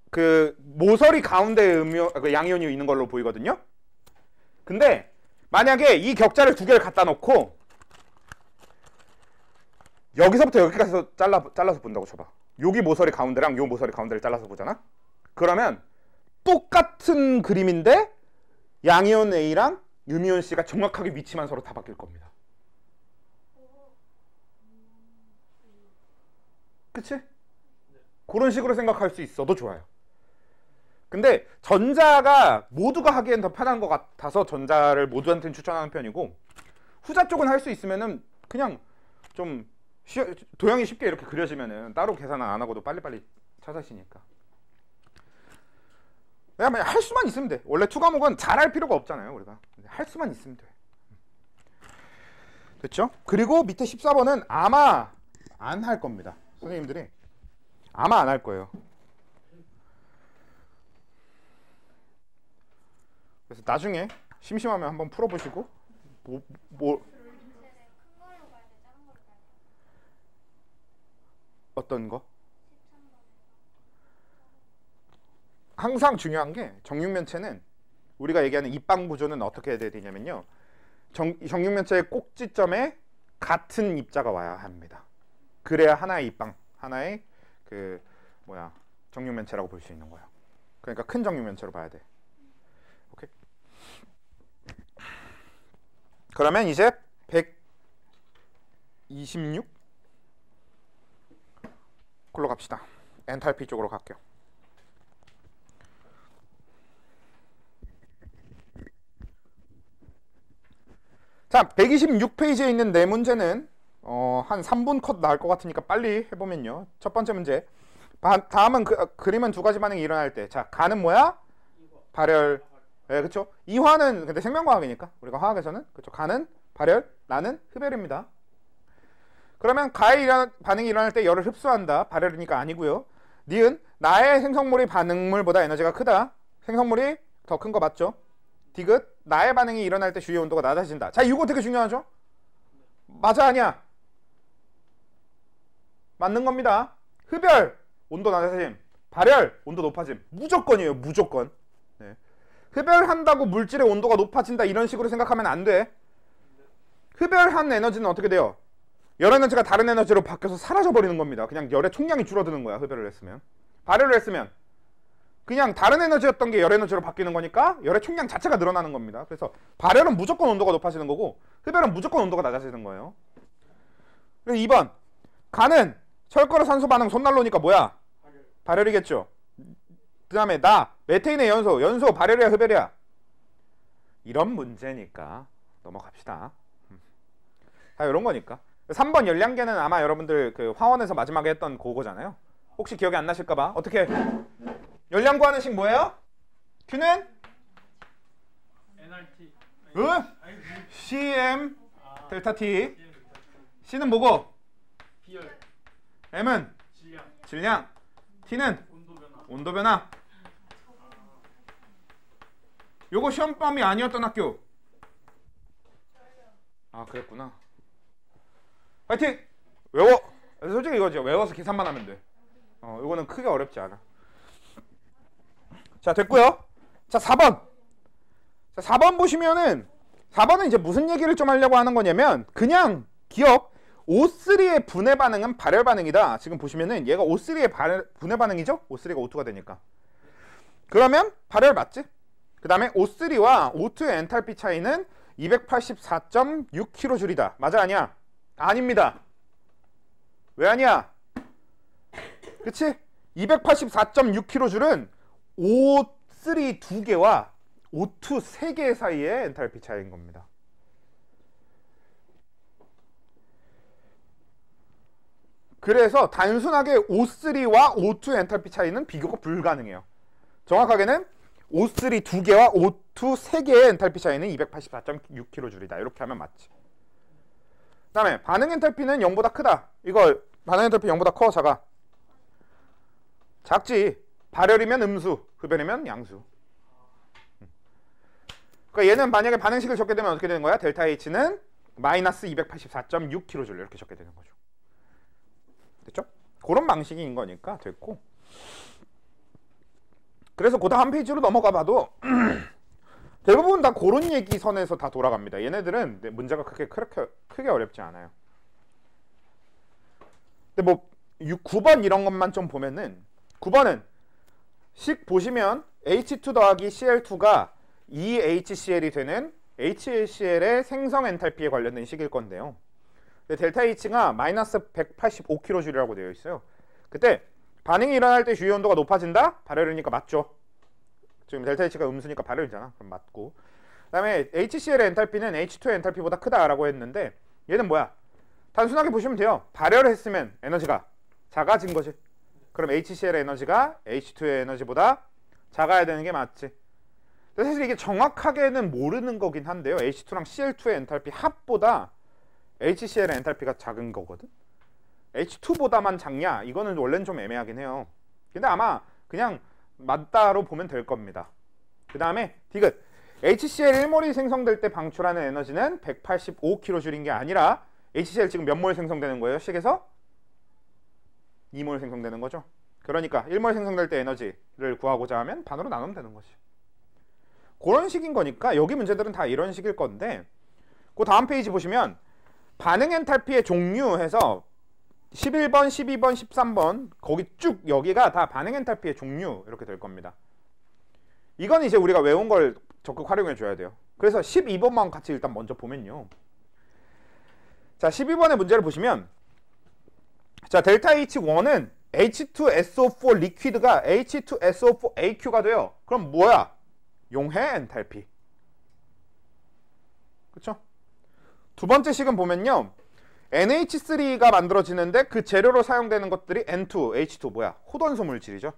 그 모서리 가운데 양이온이 있는 걸로 보이거든요. 근데 만약에 이 격자를 2개를 갖다 놓고 여기서부터 여기까지 잘라서 본다고 쳐봐. 여기 모서리 가운데랑 요 모서리 가운데를 잘라서 보잖아. 그러면 똑같은 그림인데 양이온 A랑 음이온 C가 정확하게 위치만 서로 다 바뀔 겁니다. 그치? 그런 식으로 생각할 수 있어도 좋아요. 근데 전자가 모두가 하기엔 더 편한 것 같아서 전자를 모두한테는 추천하는 편이고, 후자 쪽은 할 수 있으면은 그냥 좀 도형이 쉽게 이렇게 그려지면은 따로 계산 안 하고도 빨리빨리 찾으시니까. 왜냐면 할 수만 있으면 돼. 원래 2과목은 잘할 필요가 없잖아요. 우리가 할 수만 있으면 돼. 됐죠? 그리고 밑에 14번은 아마 안 할 겁니다. 선생님들이 아마 안 할 거예요. 그래서 나중에 심심하면 한번 풀어보시고 어떤 거? 항상 중요한 게 정육면체는 우리가 얘기하는 입방 구조는 어떻게 해야 되냐면요. 정육면체의 꼭지점에 같은 입자가 와야 합니다. 그래야 하나의 입방, 하나의 정육면체라고 볼 수 있는 거예요. 그러니까 큰 정육면체로 봐야 돼. 오케이. 그러면 이제 126 글로 갑시다. 엔탈피 쪽으로 갈게요. 자, 126페이지에 있는 네 문제는 한 3분 컷 나올 것 같으니까 빨리 해보면요. 첫 번째 문제. 다음은 그림은 두 가지 반응이 일어날 때. 자, 가는 뭐야? 발열. 네, 그렇죠. 이화는 근데 생명과학이니까 우리가 화학에서는 그렇죠. 가는 발열, 나는 흡열입니다. 그러면 가의 반응이 일어날 때 열을 흡수한다. 발열이니까 아니고요. 니은 나의 생성물이 반응물보다 에너지가 크다. 생성물이 더 큰 거 맞죠? 디귿 나의 반응이 일어날 때 주위 온도가 낮아진다. 자, 이거 되게 중요하죠? 맞아 아니야? 맞는 겁니다. 흡열 온도 낮아짐, 발열 온도 높아짐. 무조건이에요. 무조건. 네. 흡열한다고 물질의 온도가 높아진다 이런 식으로 생각하면 안 돼. 흡열한 에너지는 어떻게 돼요? 열 에너지가 다른 에너지로 바뀌어서 사라져버리는 겁니다. 그냥 열의 총량이 줄어드는 거야. 흡열을 했으면. 발열을 했으면 그냥 다른 에너지였던 게 열 에너지로 바뀌는 거니까 열의 총량 자체가 늘어나는 겁니다. 그래서 발열은 무조건 온도가 높아지는 거고 흡열은 무조건 온도가 낮아지는 거예요. 그리고 2번 가는 철거로 산소 반응 손난로니까 뭐야? 발열이겠죠. 그 다음에 메테인의 연소 발열이야 흡열이야? 이런 문제니까 넘어갑시다. 다 이런 거니까. 3번 열량계는 아마 여러분들 그 화원에서 마지막에 했던 그거잖아요. 혹시 기억이 안 나실까봐 어떻게 열량 구하는 식 뭐예요? Q는? NRT. CM 델타 T. C는 뭐고? 비열. M은? 질량. T는? 온도 변화. 요거 시험범위 아니었던 학교. 아, 그랬구나. 파이팅! 외워. 솔직히 이거죠. 외워서 계산만 하면 돼. 이거는 크게 어렵지 않아. 자, 됐고요. 자, 4번. 자, 4번 보시면은 4번은 이제 무슨 얘기를 좀 하려고 하는 거냐면 그냥 기억 O3의 분해 반응은 발열 반응이다. 지금 보시면은 얘가 O3의 분해 반응이죠? O3가 O2가 되니까. 그러면 발열 맞지? 그 다음에 O3와 O2의 엔탈피 차이는 284.6kJ이다. 맞아 아니야? 아닙니다. 왜 아니야? 그치? 284.6kJ은 O3 2개와 O2 3개 사이의 엔탈피 차이인 겁니다. 그래서 단순하게 O3와 O2 엔탈피 차이는 비교가 불가능해요. 정확하게는 O3 2개와 O2 3개의 엔탈피 차이는 284.6kJ이다. 이렇게 하면 맞지. 그 다음에 반응 엔탈피는 0보다 크다. 이거 반응 엔탈피 0보다 커? 작아? 작지. 발열이면 음수, 흡열이면 양수. 그러니까 얘는 만약에 반응식을 적게 되면 어떻게 되는 거야? 델타 H는 마이너스 284.6kJ 이렇게 적게 되는 거죠. 됐죠? 그런 방식인 거니까 됐고. 그래서 그 다음 페이지로 넘어가 봐도 대부분 다 그런 얘기 선에서 다 돌아갑니다. 얘네들은 문제가 크게 어렵지 않아요. 근데 뭐 9번 이런 것만 좀 보면은 9번은 식 보시면 H2 더하기 Cl2가 2HCl이 되는 HCl의 생성 엔탈피에 관련된 식일 건데요. 델타 H가 마이너스 185kJ라고 되어 있어요. 그때 반응이 일어날 때 주위 온도가 높아진다? 발열이니까 맞죠. 지금 델타 H가 음수니까 발열이잖아. 그럼 맞고. 그 다음에 HCl의 엔탈피는 H2의 엔탈피보다 크다라고 했는데 얘는 뭐야? 단순하게 보시면 돼요. 발열을 했으면 에너지가 작아진 거지. 그럼 HCl의 에너지가 H2의 에너지보다 작아야 되는 게 맞지. 근데 사실 이게 정확하게는 모르는 거긴 한데요. H2랑 Cl2의 엔탈피 합보다 HCl의 엔탈피가 작은 거거든. H2보다만 작냐? 이거는 원래는 좀 애매하긴 해요. 근데 아마 그냥 맞다로 보면 될 겁니다. 그 다음에 디귿. HCl 1몰이 생성될 때 방출하는 에너지는 185kJ인 게 아니라 HCl 지금 몇 몰 생성되는 거예요? 식에서 2몰 생성되는 거죠. 그러니까 1몰 생성될 때 에너지를 구하고자 하면 반으로 나누면 되는 거지. 그런 식인 거니까 여기 문제들은 다 이런 식일 건데, 그 다음 페이지 보시면 반응 엔탈피의 종류 해서 11번, 12번, 13번 거기 쭉 여기가 다 반응 엔탈피의 종류 이렇게 될 겁니다. 이건 이제 우리가 외운 걸 적극 활용해 줘야 돼요. 그래서 12번만 같이 일단 먼저 보면요. 자, 12번의 문제를 보시면, 자, 델타 H1은 H2SO4 리퀴드가 H2SO4AQ가 돼요. 그럼 뭐야? 용해 엔탈피. 그쵸? 두 번째 식은 보면요. NH3가 만들어지는데 그 재료로 사용되는 것들이 N2, H2 뭐야? 호돈소 물질이죠.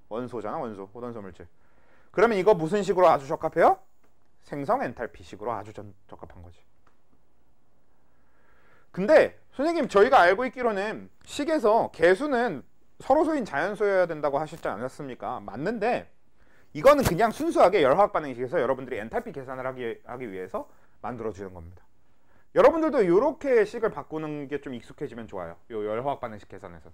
원소잖아, 원소. 호돈소 물질. 그러면 이거 무슨 식으로 아주 적합해요? 생성 엔탈피 식으로 아주 적합한 거지. 근데 선생님 저희가 알고 있기로는 식에서 개수는 서로소인 자연소여야 된다고 하셨지 않았습니까? 맞는데 이거는 그냥 순수하게 열화학 반응식에서 여러분들이 엔탈피 계산을 하기 위해서 만들어주는 겁니다. 여러분들도 이렇게 식을 바꾸는 게 좀 익숙해지면 좋아요. 요 열화학 반응식 계산에서.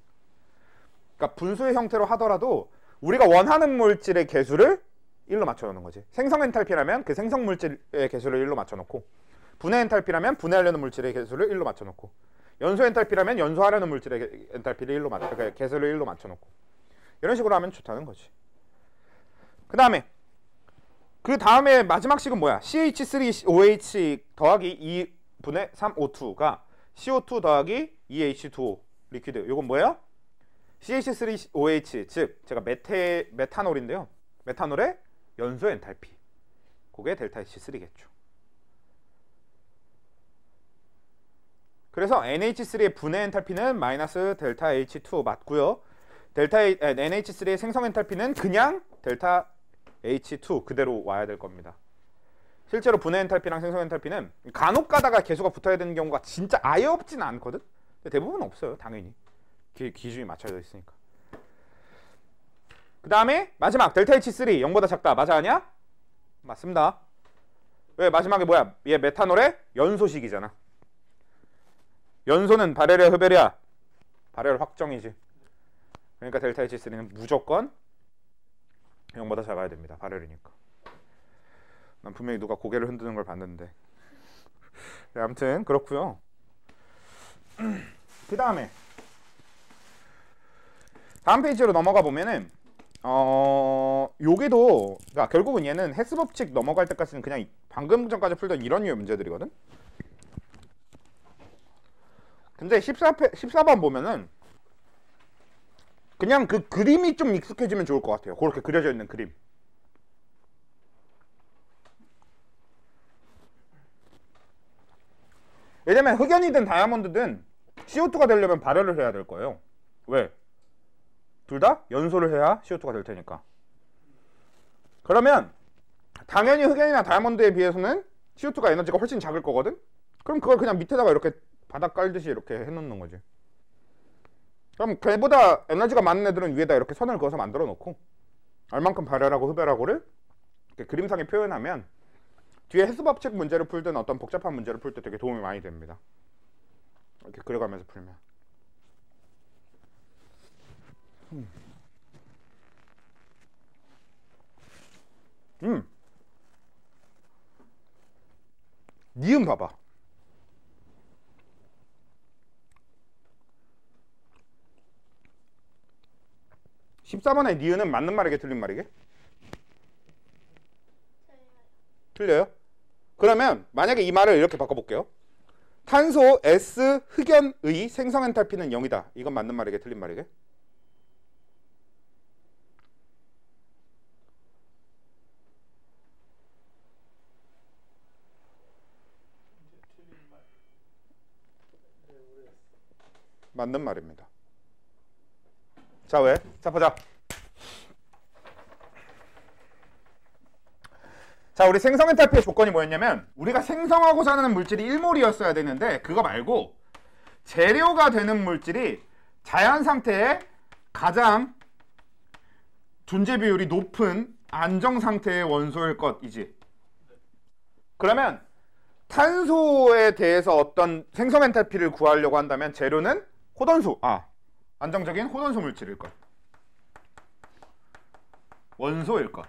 그러니까 분수의 형태로 하더라도 우리가 원하는 물질의 개수를 1로 맞춰놓는 거지. 생성 엔탈피라면 그 생성 물질의 개수를 1로 맞춰놓고, 분해 엔탈피라면 분해하려는 물질의 개수를 1로 맞춰놓고, 연소 엔탈피라면 연소하려는 물질의 엔탈피를 그러니까 개수를 1로 맞춰놓고, 이런 식으로 하면 좋다는 거지. 그 다음에 마지막 식은 뭐야? CH3OH 더하기 2분의 3O2가 CO2 더하기 2H2O 리퀴드. 이건 뭐예요? CH3OH, 즉 제가 메탄올인데요. 메탄올의 연소 엔탈피. 그게 델타 H3겠죠. 그래서 NH3의 분해 엔탈피는 마이너스 델타 H2 맞고요. NH3의 생성 엔탈피는 그냥 델타 H2 그대로 와야 될 겁니다. 실제로 분해 엔탈피랑 생성 엔탈피는 간혹 가다가 개수가 붙어야 되는 경우가 진짜 아예 없지는 않거든. 근데 대부분 없어요, 당연히. 기준이 맞춰져 있으니까. 그 다음에 마지막 델타 H3 0보다 작다. 맞아 아니야? 맞습니다. 왜? 마지막에 뭐야? 얘 메탄올의 연소식이잖아. 연소는 발열이야 흡열이야? 발열 확정이지. 그러니까 델타 H3는 무조건 0보다 작아야 됩니다. 발열이니까. 난 분명히 누가 고개를 흔드는 걸 봤는데. 네, 아무튼 그렇고요. 그 다음에 다음 페이지로 넘어가 보면은 여기도 그러니까 결국은 얘는 헬스 법칙 넘어갈 때까지는 그냥 방금 전까지 풀던 이런 류의 문제들이거든. 근데 14번 보면은 그냥 그 그림이 좀 익숙해지면 좋을 것 같아요. 그렇게 그려져 있는 그림. 왜냐면 흑연이든 다이아몬드든 CO2가 되려면 발열을 해야 될 거예요. 왜? 둘 다 연소를 해야 CO2가 될 테니까. 그러면 당연히 흑연이나 다이아몬드에 비해서는 CO2가 에너지가 훨씬 작을 거거든? 그럼 그걸 그냥 밑에다가 이렇게 바닥 깔듯이 이렇게 해놓는 거지. 그럼 걔보다 에너지가 많은 애들은 위에다 이렇게 선을 그어서 만들어 놓고 얼만큼 발열하고 흡열하고를 이렇게 그림상에 표현하면 뒤에 헬스법칙 문제를 풀든 어떤 복잡한 문제를 풀 때 되게 도움이 많이 됩니다. 이렇게 그려가면서 풀면. 니은 봐봐. 14번의 니은은 맞는 말이게 틀린 말이게? 틀려요? 그러면 만약에 이 말을 이렇게 바꿔볼게요. 탄소 S 흑연의 생성 엔탈피는 0이다. 이건 맞는 말이게 틀린 말이게? 맞는 말입니다. 자, 왜? 자, 보자. 자, 우리 생성 엔탈피의 조건이 뭐였냐면 우리가 생성하고자 하는 물질이 1몰이었어야 되는데 그거 말고 재료가 되는 물질이 자연 상태에 가장 존재 비율이 높은 안정 상태의 원소일 것이지. 그러면 탄소에 대해서 어떤 생성 엔탈피를 구하려고 한다면 재료는 호던수, 안정적인 호던수 물질일 것. 원소일 것.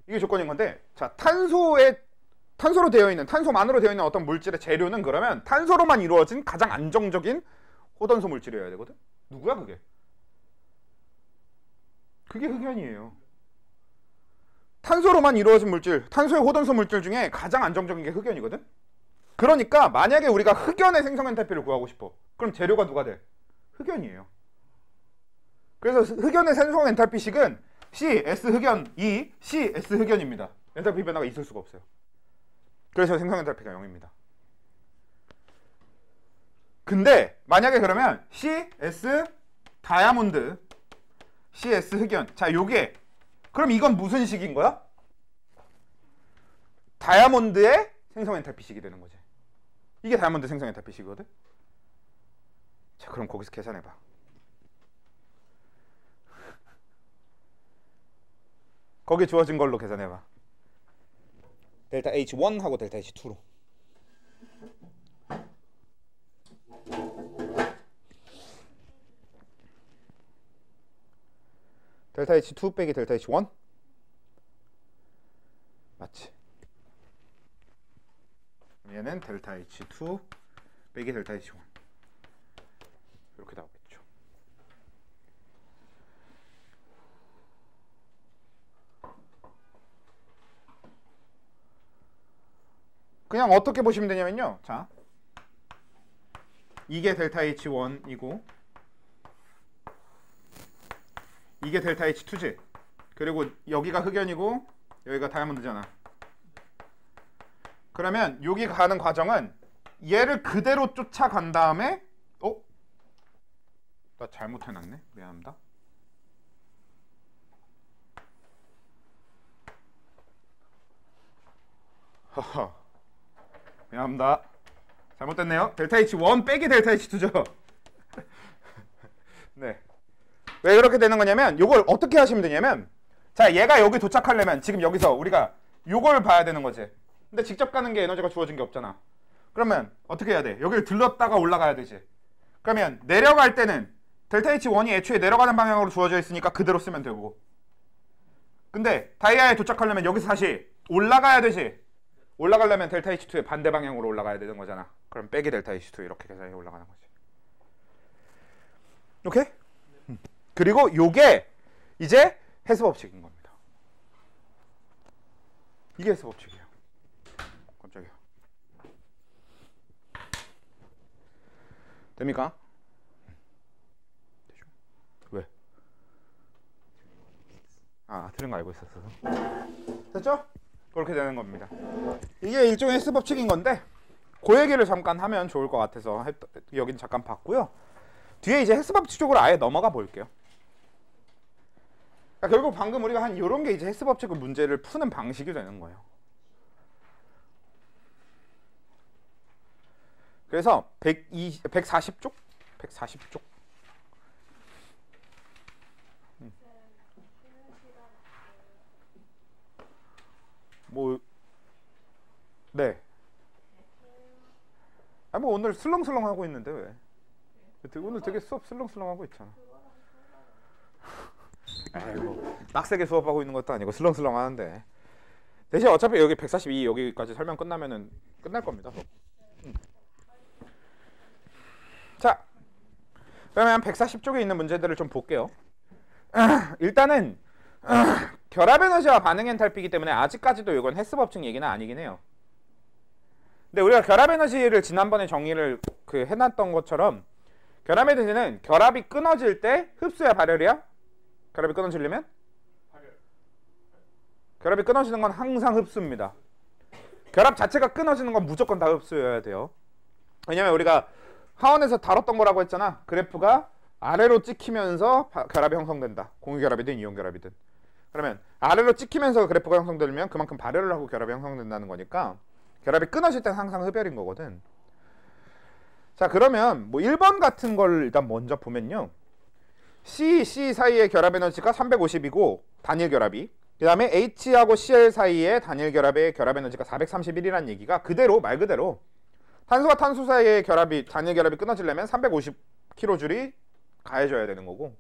이게 조건인 건데, 자, 탄소로 되어 있는, 탄소만으로 되어 있는 어떤 물질의 재료는 그러면 탄소로만 이루어진 가장 안정적인 호던수 물질이어야 되거든. 누구야 그게? 그게 흑연이에요. 탄소로만 이루어진 물질, 탄소의 호던수 물질 중에 가장 안정적인 게 흑연이거든. 그러니까 만약에 우리가 흑연의 생성 엔탈피를 구하고 싶어. 그럼 재료가 누가 돼? 흑연이에요. 그래서 흑연의 생성 엔탈피식은 CS 흑연 2, CS 흑연입니다. 엔탈피 변화가 있을 수가 없어요. 그래서 생성 엔탈피가 0입니다. 근데 만약에 그러면 CS 다이아몬드, CS 흑연. 자, 요게 그럼 이건 무슨 식인 거야? 다이아몬드의 생성 엔탈피식이 되는 거지. 이게 다이아몬드 생성 엔탈피식이거든. 자, 그럼 거기서 계산해 봐. 거기에 주어진 걸로 계산해봐. 델타 H1하고 델타 H2로. 델타 H2 빼기 델타 H1? 맞지? 얘는 델타 H2 빼기 델타 H1 이렇게 나오겠죠. 그냥 어떻게 보시면 되냐면요. 자, 이게 델타 H1이고 이게 델타 H2지. 그리고 여기가 흑연이고 여기가 다이아몬드잖아. 그러면 여기 가는 과정은 얘를 그대로 쫓아간 다음에 나 잘못해놨네. 미안합니다. 허허, 미안합니다. 잘못됐네요. 델타 H1 빼기 델타 H2죠. 네. 왜 그렇게 되는 거냐면 요걸 어떻게 하시면 되냐면, 자, 얘가 여기 도착하려면 지금 여기서 우리가 요걸 봐야 되는 거지. 근데 직접 가는 게 에너지가 주어진 게 없잖아. 그러면 어떻게 해야 돼? 여기를 들렀다가 올라가야 되지. 그러면 내려갈 때는 델타 H1이 애초에 내려가는 방향으로 주어져 있으니까 그대로 쓰면 되고, 근데 다이아에 도착하려면 여기서 다시 올라가야 되지. 올라가려면 델타 H2의 반대 방향으로 올라가야 되는 거잖아. 그럼 빼기 델타 H2 이렇게 계산해 올라가는 거지. 오케이? 그리고 요게 이제 해수 법칙인 겁니다. 이게 해수 법칙이에요. 깜짝이야. 됩니까? 되죠? 왜? 틀린 거 알고 있었어. 됐죠? 그렇게 되는 겁니다. 이게 일종의 해수 법칙인 건데 그 얘기를 잠깐 하면 좋을 것 같아서 여긴 잠깐 봤고요. 뒤에 이제 해수 법칙 쪽으로 아예 넘어가 볼게요. 그러니까 결국 방금 우리가 한 이런 게 이제 해수 법칙 문제를 푸는 방식이 되는 거예요. 그래서 140쪽? 140쪽? 네. 뭐 오늘 슬렁슬렁 하고 있는데 왜? 오늘 되게 수업 슬렁슬렁 하고 있잖아. 아이고, 빡세게 수업하고 있는 것도 아니고 슬렁슬렁 하는데. 대신 어차피 여기 142 여기까지 설명 끝나면은 끝날 겁니다. 자, 그러면 140쪽에 있는 문제들을 좀 볼게요. 일단은 결합 에너지와 반응 엔탈피이기 때문에 아직까지도 이건 헬스 법칙 얘기는 아니긴 해요. 근데 우리가 결합 에너지를 지난번에 정의를 해놨던 것처럼 결합 에너지는 결합이 끊어질 때 흡수야 발열이야? 결합이 끊어지려면? 결합이 끊어지는 건 항상 흡수입니다. 결합 자체가 끊어지는 건 무조건 다 흡수여야 돼요. 왜냐면 우리가 하원에서 다뤘던 거라고 했잖아. 그래프가 아래로 찍히면서 결합이 형성된다. 공유결합이든 이온결합이든. 그러면 아래로 찍히면서 그래프가 형성되면 그만큼 발열을 하고 결합이 형성된다는 거니까 결합이 끊어질 땐 항상 흡열인 거거든. 자, 그러면 뭐 1번 같은 걸 일단 먼저 보면요. C 사이의 결합 에너지가 350이고 단일 결합이, 그 다음에 H하고 Cl 사이의 단일 결합의 결합 에너지가 431이라는 얘기가 그대로 말 그대로 탄소와 탄소 사이의 단일 결합이 끊어지려면 350kJ이 가해져야 되는 거고,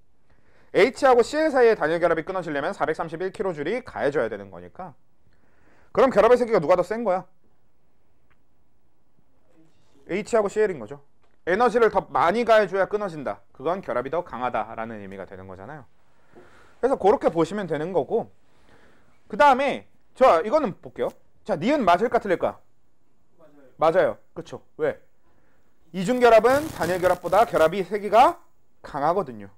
H하고 Cl 사이의 단일 결합이 끊어지려면 431kJ이 가해져야 되는 거니까, 그럼 결합의 세기가 누가 더 센 거야? H하고 Cl인 거죠. 에너지를 더 많이 가해줘야 끊어진다. 그건 결합이 더 강하다라는 의미가 되는 거잖아요. 그래서 그렇게 보시면 되는 거고, 그 다음에 자, 이거는 볼게요. 자, 니은 맞을까 틀릴까? 맞아요. 그쵸? 왜? 이중결합은 단일결합보다 결합이 세기가 강하거든요.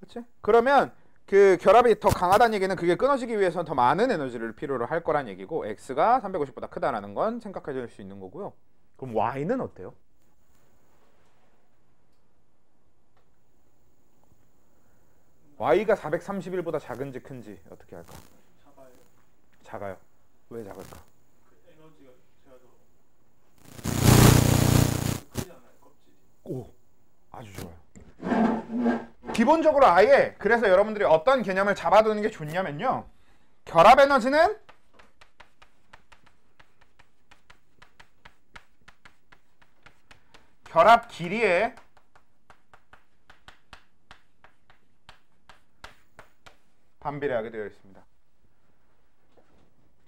그치? 그러면 그 결합이 더 강하다는 얘기는 그게 끊어지기 위해서는 더 많은 에너지를 필요로 할 거란 얘기고, X가 350보다 크다라는 건 생각해 줄 수 있는 거고요. 그럼 Y는 어때요? Y가 431보다 작은지 큰지 어떻게 할까? 작아요. 왜 작을까? 에너지가 제가 더 크지 않아요, 껍질이. 오, 아주 좋아요. 기본적으로 아예 그래서 여러분들이 어떤 개념을 잡아두는 게 좋냐면요, 결합 에너지는 결합 길이에 반비례하게 되어 있습니다.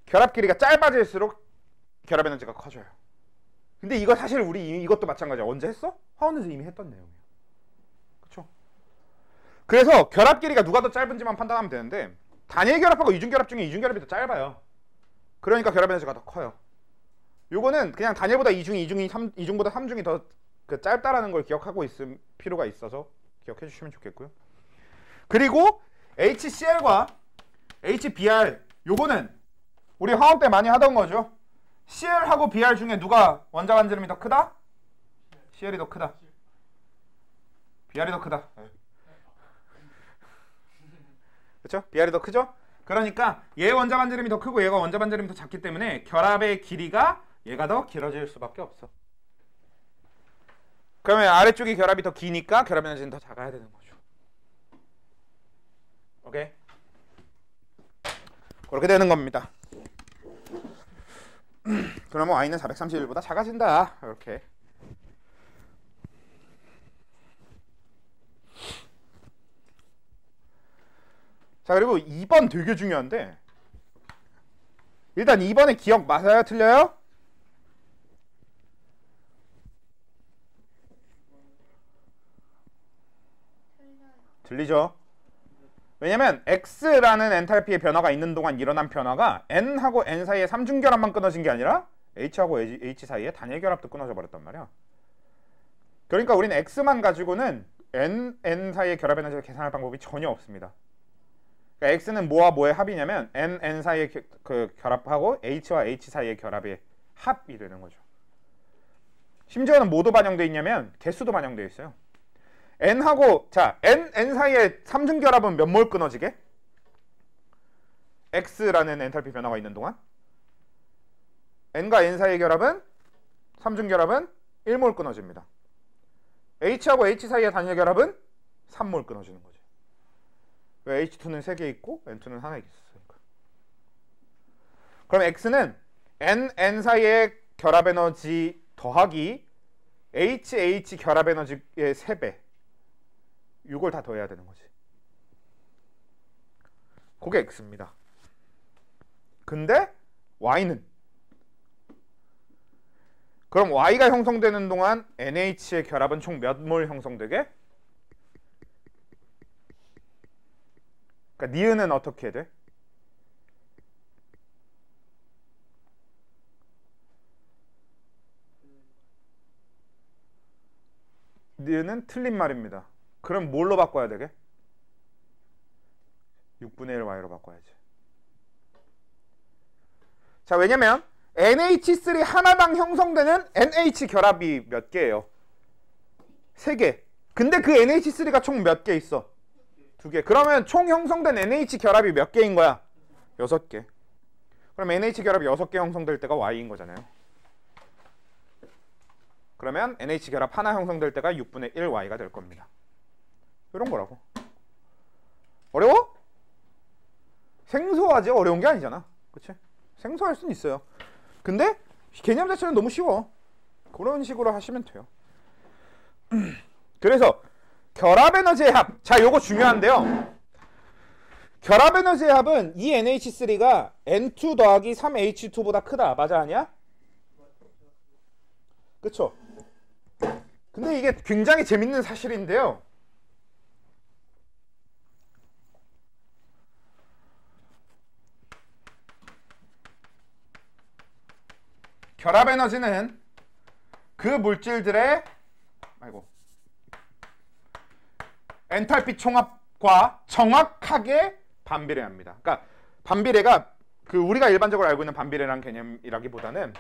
결합 길이가 짧아질수록 결합 에너지가 커져요. 근데 이거 사실 우리 이것도 마찬가지야. 언제 했어? 화원에서 이미 했던 내용이에요. 그쵸? 그래서 결합 길이가 누가 더 짧은지만 판단하면 되는데, 단일 결합하고 이중 결합 중에 이중 결합이 더 짧아요. 그러니까 결합 에너지가 더 커요. 요거는 그냥 단일보다 이중보다 삼중이 더 짧다라는 걸 기억하고 있을 필요가 있어서 기억해 주시면 좋겠고요. 그리고 HCl과 HBr, 요거는 우리 화학 때 많이 하던 거죠. Cl하고 Br 중에 누가 원자 반지름이 더 크다? Cl이 더 크다. Br이 더 크다. 그렇죠? Br이 더 크죠? 그러니까 얘 원자 반지름이 더 크고 얘가 원자 반지름이 더 작기 때문에 결합의 길이가 얘가 더 길어질 수밖에 없어. 그러면 아래쪽이 결합이 더 기니까 결합 에너지는 더 작아야 되는 거죠. 오케이? 그렇게 되는 겁니다. 그러면 Y는 431보다 작아진다. 이렇게. 자, 그리고 2번 되게 중요한데, 일단 2번의 기억 맞아요? 틀려요? 들리죠? 왜냐면 X라는 엔탈피의 변화가 있는 동안 일어난 변화가 N하고 N 사이에 삼중결합만 끊어진 게 아니라 H하고 H 사이에 단일결합도 끊어져 버렸단 말이야. 그러니까 우리는 X만 가지고는 N 사이의 결합 에너지를 계산할 방법이 전혀 없습니다. 그러니까 X는 뭐와 뭐의 합이냐면 N 사이의 그 결합하고 H와 H 사이의 결합의 합이 되는 거죠. 심지어는 뭐도 반영되어 있냐면 개수도 반영되어 있어요. N하고 N 사이의 삼중결합은 몇 몰 끊어지게? X라는 엔탈피 변화가 있는 동안 N과 N 사이의 결합은 삼중결합은 1몰 끊어집니다. H하고 H 사이의 단일 결합은 3몰 끊어지는 거죠. 왜? H2는 3개 있고 N2는 하나 있으니까. 그럼 X는 N 사이의 결합 에너지 더하기 H 결합 에너지의 3배, 이걸 다 더해야 되는 거지. 그게 X입니다. 근데 Y는, 그럼 Y가 형성되는 동안 NH의 결합은 총 몇 몰 형성되게? 그러니까 니은은 어떻게 돼? 니은은 틀린 말입니다. 그럼 뭘로 바꿔야 되게? 6분의 1 Y로 바꿔야지. 왜냐면 NH3 하나당 형성되는 NH 결합이 몇 개예요? 3개. 근데 그 NH3가 총 몇 개 있어? 2개. 그러면 총 형성된 NH 결합이 몇 개인 거야? 6개. 그럼 NH 결합이 6개 형성될 때가 Y인 거잖아요. 그러면 NH 결합 하나 형성될 때가 6분의 1 Y가 될 겁니다. 이런 거라고. 어려워? 생소하지 어려운 게 아니잖아. 그치? 생소할 수는 있어요. 근데 개념 자체는 너무 쉬워. 그런 식으로 하시면 돼요. 그래서 결합 에너지의 합. 자, 요거 중요한데요. 결합 에너지의 합은 이 NH3가 N2 더하기 3H2보다 크다. 맞아, 아니야? 그쵸? 근데 이게 굉장히 재밌는 사실인데요. 결합 에너지는 그 물질들의 엔탈피 총합과 정확하게 반비례합니다. 그러니까 반비례가 그 우리가 일반적으로 알고 있는 반비례라는 개념이라기보다는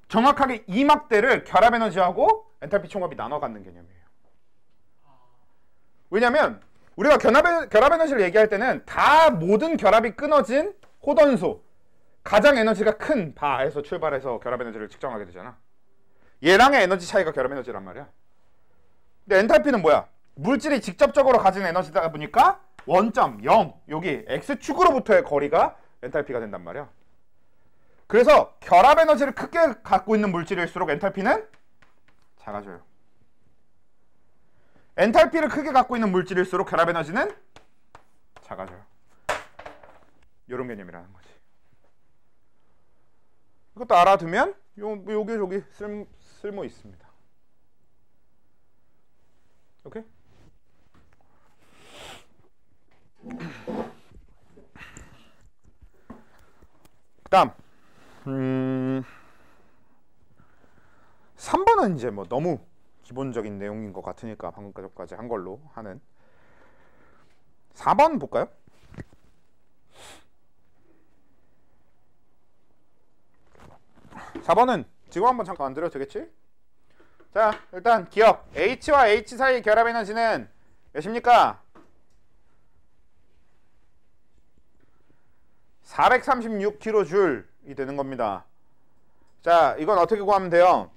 정확하게 이막대를 결합 에너지하고 엔탈피 총합이 나눠 갖는 개념이에요. 왜냐면 우리가 결합 에너지를 얘기할 때는 다 모든 결합이 끊어진 호던소 가장 에너지가 큰 바에서 출발해서 결합 에너지를 측정하게 되잖아. 얘랑의 에너지 차이가 결합 에너지란 말이야. 근데 엔탈피는 뭐야? 물질이 직접적으로 가진 에너지다 보니까 원점 0 여기 x축으로부터의 거리가 엔탈피가 된단 말이야. 그래서 결합 에너지를 크게 갖고 있는 물질일수록 엔탈피는 작아져요. 엔탈피를 크게 갖고 있는 물질일수록 결합 에너지는 작아져요. 이런 개념이라는 거지. 이것도 알아두면 여기 저기 쓸모 있습니다. 오케이? 그다음 3번은 이제 뭐 너무 기본적인 내용인 것 같으니까 방금까지 한 걸로 하는 4번 볼까요? 4번은 지금 한번 잠깐 안 드려도 되겠지? 자, 일단 기억. H와 H 사이의 결합 에너지는 몇입니까? 436kJ이 되는 겁니다. 자, 이건 어떻게 구하면 돼요?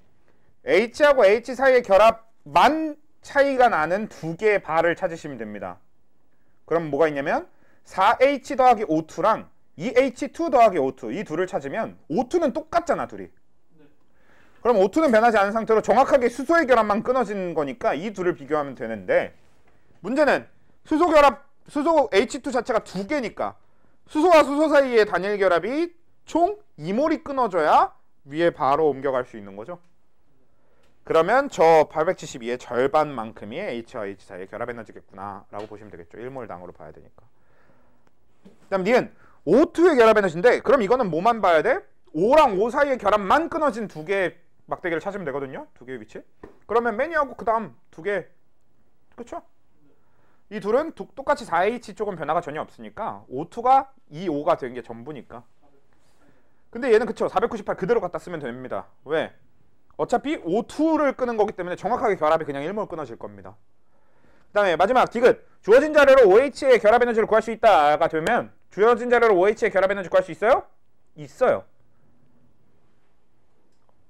H하고 H 사이의 결합만 차이가 나는 두 개의 바를 찾으시면 됩니다. 그럼 뭐가 있냐면 4H 더하기 O2랑 2H2 더하기 O2 이 둘을 찾으면 O2는 똑같잖아 둘이. 그럼 O2는 변하지 않은 상태로 정확하게 수소의 결합만 끊어진 거니까 이 둘을 비교하면 되는데 문제는 수소 H2 자체가 두 개니까 수소와 수소 사이의 단일 결합이 총 2몰이 끊어져야 위에 바로 옮겨갈 수 있는 거죠. 그러면 저 872의 절반만큼이 H와 H 사이의 결합 에너지겠구나 라고 보시면 되겠죠. 1몰당으로 봐야 되니까. 그 다음 니은 O2의 결합 에너지인데 그럼 이거는 뭐만 봐야 돼? O랑 O 사이의 결합만 끊어진 두 개의 막대기를 찾으면 되거든요. 두 개의 위치. 그러면 매니하고 그 다음 두 개. 그쵸? 이 둘은 똑같이 4H 쪽은 변화가 전혀 없으니까 O2가 2O가 된 게 전부니까. 근데 얘는 그쵸. 498 그대로 갖다 쓰면 됩니다. 왜? 어차피 O2를 끄는 거기 때문에 정확하게 결합이 그냥 1몰 끊어질 겁니다. 그 다음에 마지막 디귿. 주어진 자료로 OH의 결합 에너지를 구할 수 있다가 되면 주어진 자료로 OH의 결합 에너지 구할 수 있어요? 있어요.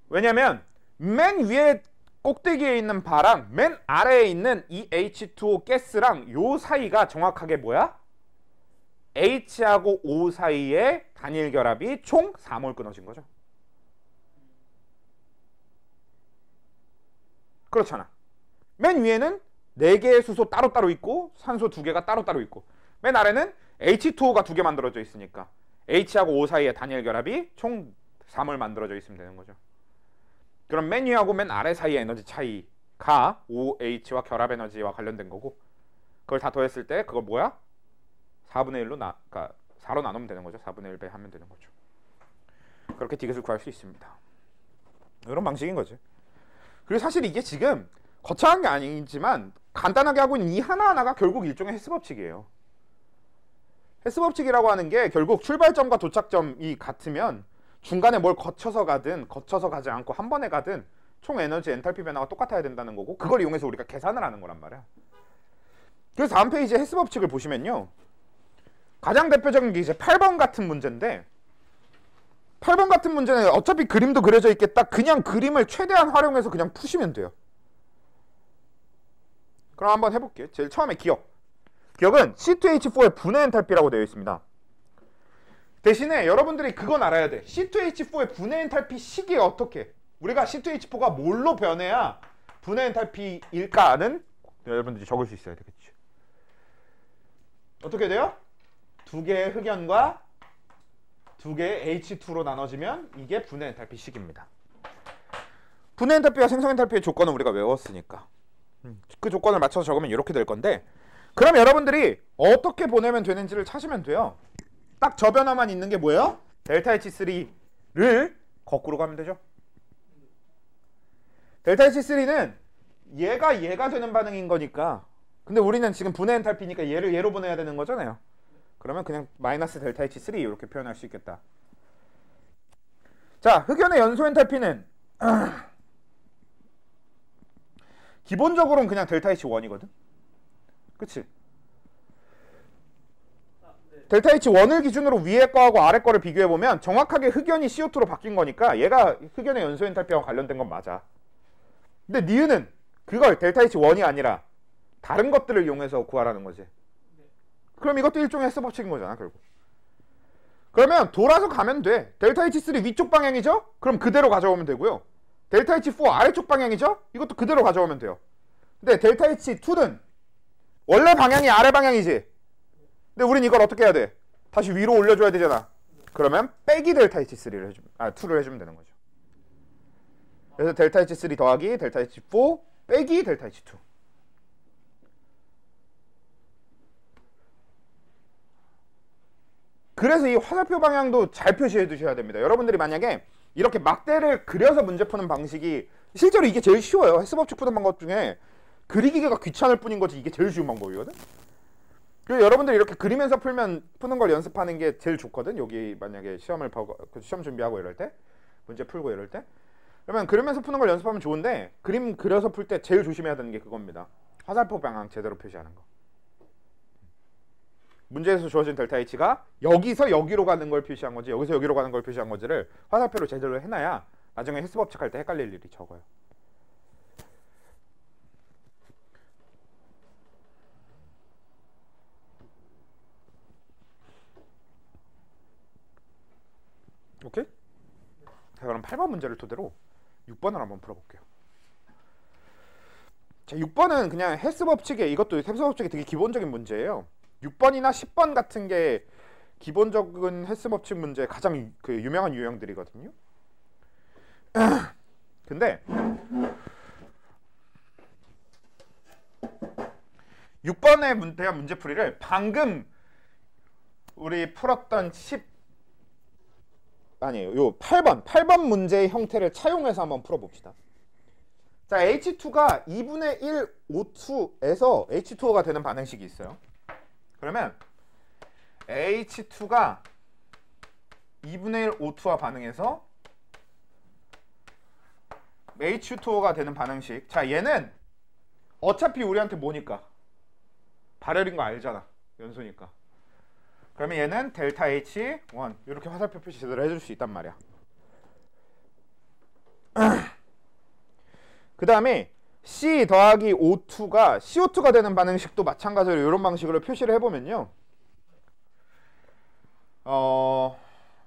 왜냐면 맨 위에 꼭대기에 있는 바랑 맨 아래에 있는 이 H2O 가스랑 요 사이가 정확하게 뭐야? H하고 O 사이의 단일 결합이 총 4몰 끊어진 거죠. 그렇잖아. 맨 위에는 4개의 수소 따로따로 있고 산소 2개가 따로따로 있고 맨 아래는 H2O가 2개 만들어져 있으니까 H하고 O 사이의 단일 결합이 총 3몰 만들어져 있으면 되는 거죠. 그럼 맨 위하고 맨 아래 사이의 에너지 차이가 OH와 결합 에너지와 관련된 거고 그걸 다 더했을 때 그걸 뭐야? 4분의 1로 그러니까 4로 나누면 되는 거죠. 4분의 1배 하면 되는 거죠. 그렇게 디귿을 구할 수 있습니다. 이런 방식인 거지. 그리고 사실 이게 지금 거창한 게 아니지만 간단하게 하고 있는 이 하나하나가 결국 일종의 헬스 법칙이에요. 헬스 법칙이라고 하는 게 결국 출발점과 도착점이 같으면 중간에 뭘 거쳐서 가든 거쳐서 가지 않고 한 번에 가든 총 에너지 엔탈피 변화가 똑같아야 된다는 거고, 그걸 이용해서 우리가 계산을 하는 거란 말이야. 그래서 다음 페이지에 헬스 법칙을 보시면요, 가장 대표적인 게 이제 8번 같은 문제인데, 8번 같은 문제는 어차피 그림도 그려져 있겠다. 그냥 그림을 최대한 활용해서 그냥 푸시면 돼요. 그럼 한번 해볼게요. 제일 처음에 기억. 기억은 C2H4의 분해 엔탈피라고 되어 있습니다. 대신에 여러분들이 그건 알아야 돼. C2H4의 분해 엔탈피 식이 어떻게, 우리가 C2H4가 뭘로 변해야 분해 엔탈피일까는 여러분들이 적을 수 있어야 되겠지. 어떻게 돼요? 두 개의 흑연과 두 개의 H2로 나눠지면 이게 분해 엔탈피 식입니다. 분해 엔탈피와 생성 엔탈피의 조건은 우리가 외웠으니까 그 조건을 맞춰서 적으면 이렇게 될 건데, 그럼 여러분들이 어떻게 보내면 되는지를 찾으면 돼요. 딱 저 변화만 있는 게 뭐예요? 델타 H3를 거꾸로 가면 되죠. 델타 H3는 얘가 되는 반응인 거니까, 근데 우리는 지금 분해 엔탈피니까 얘를 얘로 보내야 되는 거잖아요. 그러면 그냥 마이너스 델타 H3 이렇게 표현할 수 있겠다. 자, 흑연의 연소 엔탈피는 기본적으로는 그냥 델타 H1이거든. 그치? 델타 H1을 기준으로 위에 거하고 아래 거를 비교해보면 정확하게 흑연이 CO2로 바뀐 거니까 얘가 흑연의 연소 엔탈피와 관련된 건 맞아. 근데 니은은 그걸 델타 H1이 아니라 다른 것들을 이용해서 구하라는 거지. 그럼 이것도 일종의 헬스 법칙인 거잖아, 결국. 그러면 돌아서 가면 돼. 델타 H3 위쪽 방향이죠? 그럼 그대로 가져오면 되고요. 델타 H4 아래쪽 방향이죠? 이것도 그대로 가져오면 돼요. 근데 델타 H2는 원래 방향이 아래 방향이지. 근데 우린 이걸 어떻게 해야 돼? 다시 위로 올려줘야 되잖아. 그러면 빼기 델타 H3를 해주면, 2를 해주면 되는 거죠. 그래서 델타 H3 더하기 델타 H4 빼기 델타 H2. 그래서 이 화살표 방향도 잘 표시해 두셔야 됩니다. 여러분들이 만약에 이렇게 막대를 그려서 문제 푸는 방식이, 실제로 이게 제일 쉬워요. 헬스 법칙 푸는 방법 중에 그리기가 귀찮을 뿐인 거지 이게 제일 쉬운 방법이거든. 그리고 여러분들이 이렇게 그리면서 푸는 걸 연습하는 게 제일 좋거든. 여기 만약에 시험 준비하고 이럴 때, 문제 풀고 이럴 때, 그러면 그리면서 푸는 걸 연습하면 좋은데, 그림 그려서 풀 때 제일 조심해야 되는 게 그겁니다. 화살표 방향 제대로 표시하는 거. 문제에서 주어진 델타 H가 여기서 여기로 가는 걸 표시한 거지, 여기서 여기로 가는 걸 표시한 거지를 화살표로 제대로 해놔야 나중에 헬스 법칙 할 때 헷갈릴 일이 적어요. 오케이? 자, 그럼 8번 문제를 토대로 6번을 한번 풀어볼게요. 자, 6번은 그냥 헬스 법칙에, 이것도 헬스 법칙에 되게 기본적인 문제예요. 6번이나 10번 같은 게 기본적인 헬스 법칙 문제 가장 그 유명한 유형들이거든요. 근데 6번에 대한 문제풀이를 방금 우리 풀었던 8번 문제의 형태를 차용해서 한번 풀어봅시다. 자, H2가 2분의 1 O2에서 H2O가 되는 반응식이 있어요. 그러면 H2가 2분의 1 O2와 반응해서 H2O가 되는 반응식. 자, 얘는 어차피 우리한테 뭐니까? 발열인 거 알잖아. 연소니까. 그러면 얘는 델타 H1 이렇게 화살표 표시 제대로 해줄 수 있단 말이야. 그 다음에 C 더하기 O2가 CO2가 되는 반응식도 마찬가지로 이런 방식으로 표시를 해보면요,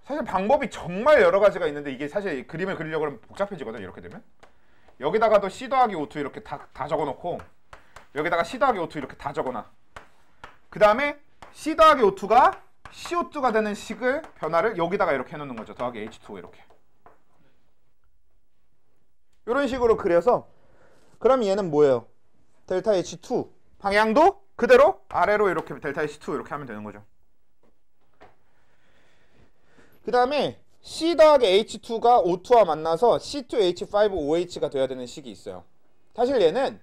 사실 방법이 정말 여러 가지가 있는데 이게 사실 그림을 그리려고 하면 복잡해지거든. 이렇게 되면 여기다가도 C 더하기 O2 이렇게 다 적어놓고 여기다가 C 더하기 O2 이렇게 다 적어놔. 그 다음에 C 더하기 O2가 CO2가 되는 식을 변화를 여기다가 이렇게 해놓는 거죠. 더하기 H2O 이렇게. 이런 식으로 그려서, 그럼 얘는 뭐예요? 델타 H2 방향도 그대로 아래로 이렇게 델타 H2 이렇게 하면 되는 거죠. 그 다음에 C 더하기 H2가 O2와 만나서 C2H5OH가 돼야 되는 식이 있어요. 사실 얘는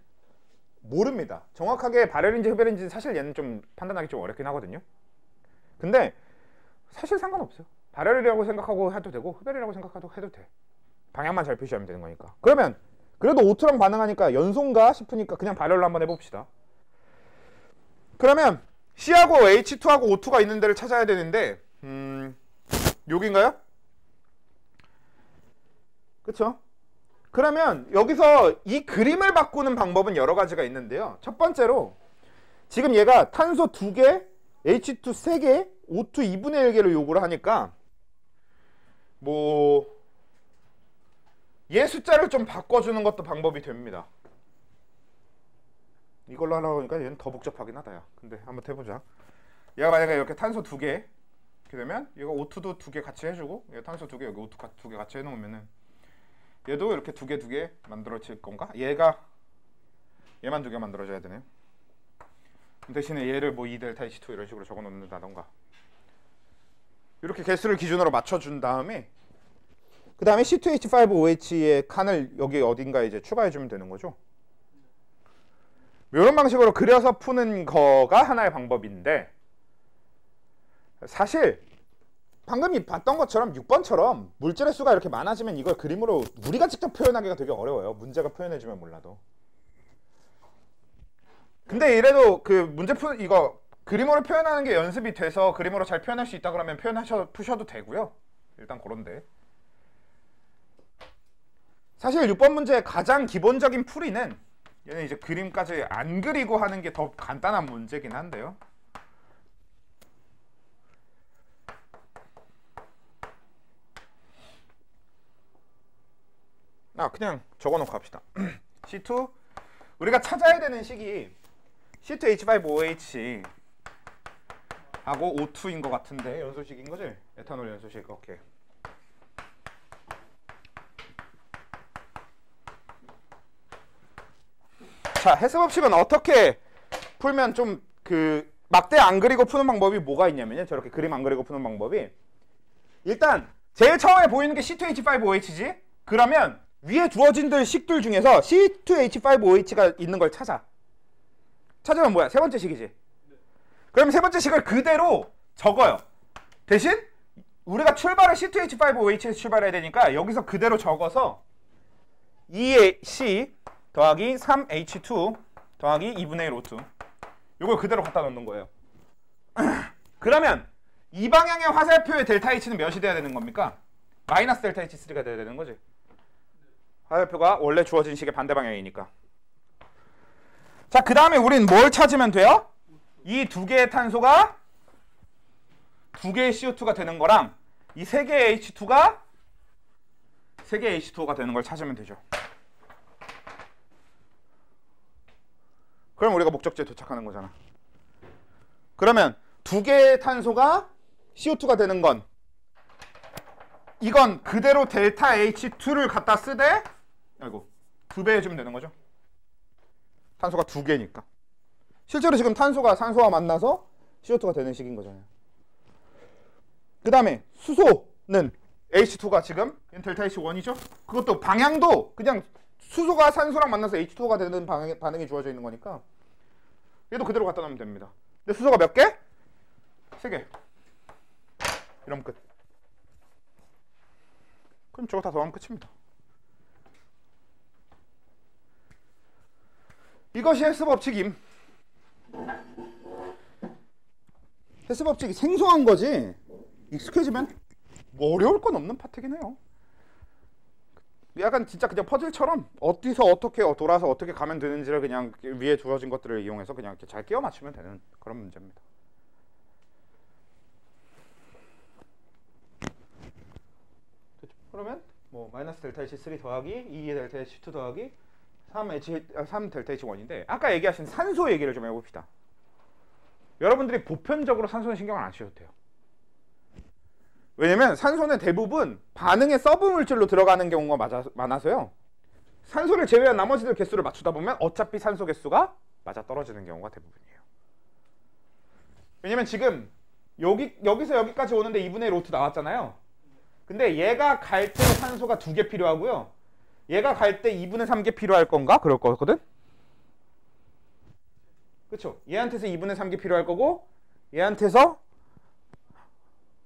모릅니다. 정확하게 발열인지 흡열인지 사실 얘는 좀 판단하기 좀 어렵긴 하거든요. 근데 사실 상관없어요. 발열이라고 생각하고 해도 되고 흡열이라고 생각해도 해도 돼. 방향만 잘 표시하면 되는 거니까. 그러면 그래도 O2랑 반응하니까 연소인가 싶으니까 그냥 발열로 한번 해봅시다. 그러면 C하고 H2하고 O2가 있는 데를 찾아야 되는데 여기인가요? 그쵸? 그러면 여기서 이 그림을 바꾸는 방법은 여러 가지가 있는데요. 첫 번째로 지금 얘가 탄소 2개, H2 3개, O2 2분의 1개를 요구를 하니까 뭐 얘 숫자를 좀 바꿔주는 것도 방법이 됩니다. 이걸로 하려고 하니까 얘는 더 복잡하긴 하다 야. 근데 한번 해보자. 얘가 만약에 이렇게 탄소 2개 이렇게 되면 얘가 O2도 2개 같이 해주고 얘 탄소 2개 여기 O2 2개 같이 해놓으면은 얘도 이렇게 2개 만들어질 건가? 얘만 2개 만들어줘야 되네요. 대신에 얘를 뭐 2델타 H2 이런 식으로 적어놓는다던가 이렇게 개수를 기준으로 맞춰준 다음에 그 다음에 C2H5OH의 칸을 여기 어딘가에 이제 추가해주면 되는 거죠. 이런 방식으로 그려서 푸는 거가 하나의 방법인데 사실 방금 봤던 것처럼 6번처럼 물질의 수가 이렇게 많아지면 이걸 그림으로 우리가 직접 표현하기가 되게 어려워요. 문제가 표현해주면 몰라도. 근데 이래도 그 이거 그림으로 표현하는 게 연습이 돼서 그림으로 잘 표현할 수 있다 그러면 푸셔도 되고요. 일단 그런데 사실 6번 문제의 가장 기본적인 풀이는 얘는 이제 그림까지 안 그리고 하는 게 더 간단한 문제긴 한데요. 그냥 적어놓고 합시다. C2 우리가 찾아야 되는 식이 C2H5OH 하고 O2인 것 같은데 연소식인 거지? 에탄올 연소식. 오케이. 자, 해수법칙은 어떻게 풀면 좀 그 막대 안 그리고 푸는 방법이 뭐가 있냐면요. 저렇게 그림 안 그리고 푸는 방법이 일단 제일 처음에 보이는 게 C2H5OH지? 그러면 위에 주어진 식들 중에서 C2H5OH가 있는 걸 찾으면 뭐야? 세 번째 식이지? 그럼 세 번째 식을 그대로 적어요. 대신 우리가 출발을 C2H5OH에서 출발해야 되니까 여기서 그대로 적어서 2C 더하기 3H2 더하기 2분의 1 O2 이걸 그대로 갖다 놓는 거예요. 그러면 이 방향의 화살표의 델타 H는 몇이 돼야 되는 겁니까? 마이너스 델타 H3가 돼야 되는 거지. 화살표가 원래 주어진 식의 반대 방향이니까. 자, 그 다음에 우린 뭘 찾으면 돼요? 이 두 개의 탄소가 두 개의 CO2가 되는 거랑 이 세 개의 H2가 세 개의 H2O가 되는 걸 찾으면 되죠. 그럼 우리가 목적지에 도착하는 거잖아. 그러면 두 개의 탄소가 CO2가 되는 건 이건 그대로 델타 H2를 갖다 쓰되 두 배 해주면 되는 거죠. 탄소가 두 개니까. 실제로 지금 탄소가 산소와 만나서 CO2가 되는 식인 거잖아요. 그 다음에 수소는 H2가 지금 델타 H1이죠. 그것도 방향도 그냥 수소가 산소랑 만나서 H2가 되는 반응이 주어져 있는 거니까 얘도 그대로 갖다 놓으면 됩니다. 근데 수소가 몇 개? 3개. 이러면 끝. 그럼 저거 다 더하면 끝입니다. 이것이 헬스 법칙임. 헬스 법칙이 생소한 거지 익숙해지면 뭐 어려울 건 없는 파트긴 해요. 약간 진짜 그냥 퍼즐처럼 어디서 어떻게 돌아서 어떻게 가면 되는지를 그냥 위에 주어진 것들을 이용해서 그냥 이렇게 잘 끼워 맞추면 되는 그런 문제입니다. 됐죠? 그러면 뭐 마이너스 델타 H3 더하기 2 델타 H2 더하기 3 델타 H1인데 아까 얘기하신 산소 얘기를 좀 해봅시다. 여러분들이 보편적으로 산소는 신경을 안 쓰셔도 돼요. 왜냐면 산소는 대부분 반응의 서브 물질로 들어가는 경우가 많아서요. 산소를 제외한 나머지들 개수를 맞추다 보면 어차피 산소 개수가 맞아 떨어지는 경우가 대부분이에요. 왜냐면 지금 여기서 여기까지 오는데 2분의 1 O2 나왔잖아요. 근데 얘가 갈 때 산소가 2개 필요하고요. 얘가 갈 때 2분의 3개 필요할 건가? 그럴 거거든? 그쵸? 얘한테서 2분의 3개 필요할 거고 얘한테서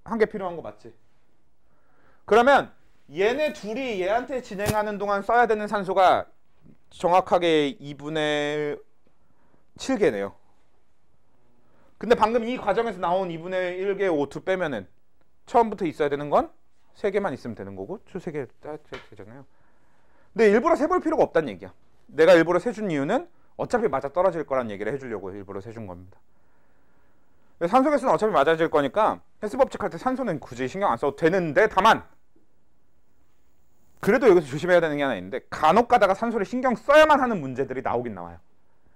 1개 필요한 거 맞지? 그러면 얘네 둘이 얘한테 진행하는 동안 써야 되는 산소가 정확하게 2분의 7개네요. 근데 방금 이 과정에서 나온 2분의 1개 O2 빼면은 처음부터 있어야 되는 건 3개만 있으면 되는 거고 주 3개 되잖아요. 근데 일부러 세볼 필요가 없다는 얘기야. 내가 일부러 세준 이유는 어차피 맞아 떨어질 거란 얘기를 해주려고 일부러 세준 겁니다. 산소 개수는 어차피 맞아질 거니까 헬스 법칙 할 때 산소는 굳이 신경 안 써도 되는데, 다만 그래도 여기서 조심해야 되는 게 하나 있는데, 간혹 가다가 산소를 신경 써야만 하는 문제들이 나오긴 나와요.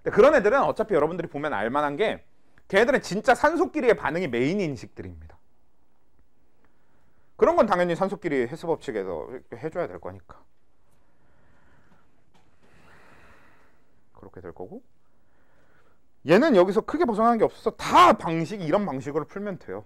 근데 그런 애들은 어차피 여러분들이 보면 알만한 게, 걔네들은 진짜 산소끼리의 반응이 메인 인식들입니다. 그런 건 당연히 산소끼리 헬스 법칙에서 해줘야 될 거니까 그렇게 될 거고, 얘는 여기서 크게 벗어나는 게 없어서 다 방식이 이런 방식으로 풀면 돼요.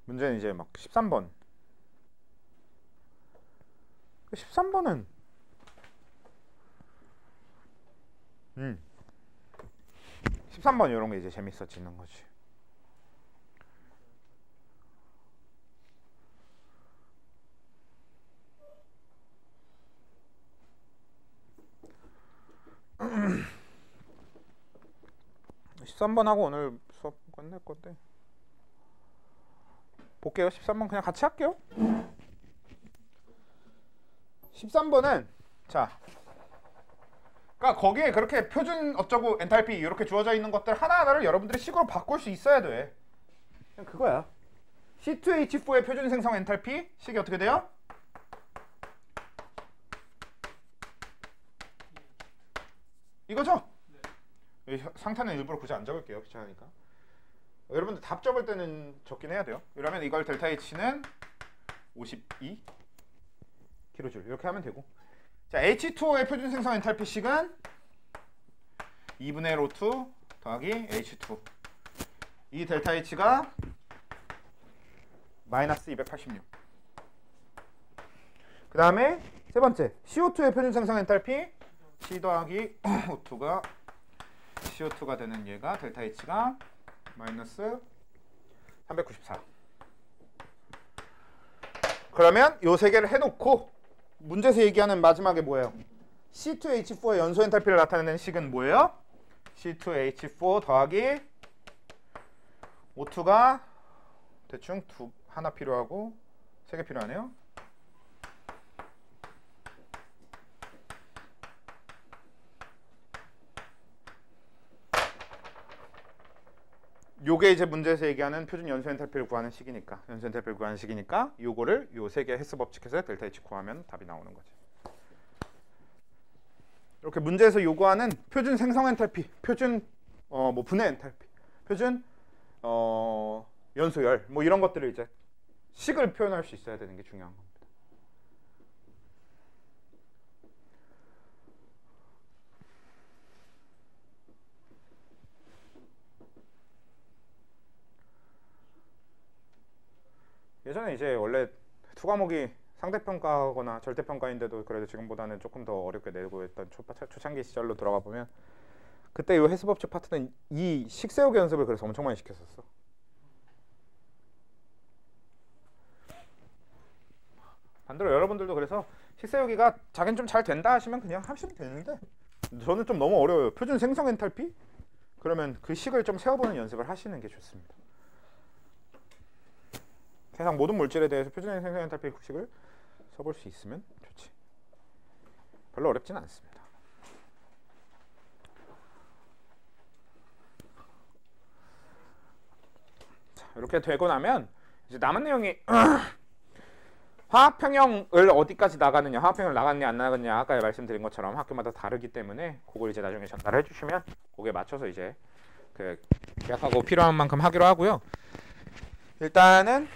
문제는 이제 막 13번. 13번은 13번 이런 게 이제 재밌어지는 거지. (13번) 하고 오늘 수업 끝낼 건데 볼게요. 13번 그냥 같이 할게요. 13번은 자, 그러니까 거기에 그렇게 표준 어쩌고 엔탈피 이렇게 주어져 있는 것들 하나하나를 여러분들이 식으로 바꿀 수 있어야 돼. 그냥 그거야. C2H4의 표준 생성 엔탈피 식이 어떻게 돼요? 이거죠? 네. 상태는 일부러 굳이 안 적을게요. 귀찮으니까. 여러분들 답 적을 때는 적긴 해야 돼요. 그러면 이걸 델타 H는 52 kJ 이렇게 하면 되고, 자 H2O의 표준 생성 엔탈피식은 2분의 O2 더하기 H2. 이 델타 H가 마이너스 286. 그 다음에 세 번째 CO2의 표준 생성 엔탈피 C 더하기 O2가 CO2가 되는 얘가 델타 H가 마이너스 394. 그러면 요 세 개를 해놓고 문제에서 얘기하는 마지막에 뭐예요? C2H4의 연소 엔탈피를 나타내는 식은 뭐예요? C2H4 더하기 O2가 대충 하나 필요하고 3개 필요하네요. 요게 이제 문제에서 얘기하는 표준 연소 엔탈피를 구하는 식이니까, 연소 엔탈피를 구하는 식이니까 요거를 요 세 개 헬스 법칙에서 델타 H 구하면 답이 나오는 거지. 이렇게 문제에서 요구하는 표준 생성 엔탈피, 표준 뭐 분해 엔탈피, 표준 연소열 뭐 이런 것들을 이제 식을 표현할 수 있어야 되는 게 중요한 겁니다. 예전에 이제 원래 두 과목이 상대평가거나 절대평가인데도 그래도 지금보다는 조금 더 어렵게 내고 했던 초창기 시절로 들어가 보면 그때 이 헬스법칙 파트는 이 식세우기 연습을 그래서 엄청 많이 시켰었어. 반대로 여러분들도 그래서 식세우기가 자기는 좀 잘 된다 하시면 그냥 하시면 되는데, 저는 좀 너무 어려워요. 표준 생성 엔탈피? 그러면 그 식을 좀 세워보는 연습을 하시는 게 좋습니다. 세상 모든 물질에 대해서 표준 생성 엔탈피 식을 써볼 수 있으면 좋지. 별로 어렵진 않습니다. 자, 이렇게 되고 나면 이제 남은 내용이 화학평형을 어디까지 나가느냐, 화학평형을 나갔냐 안 나갔냐 아까 말씀드린 것처럼 학교마다 다르기 때문에 그걸 이제 나중에 전달해 주시면 거기에 맞춰서 이제 그 계약하고 필요한 만큼 하기로 하고요. 일단은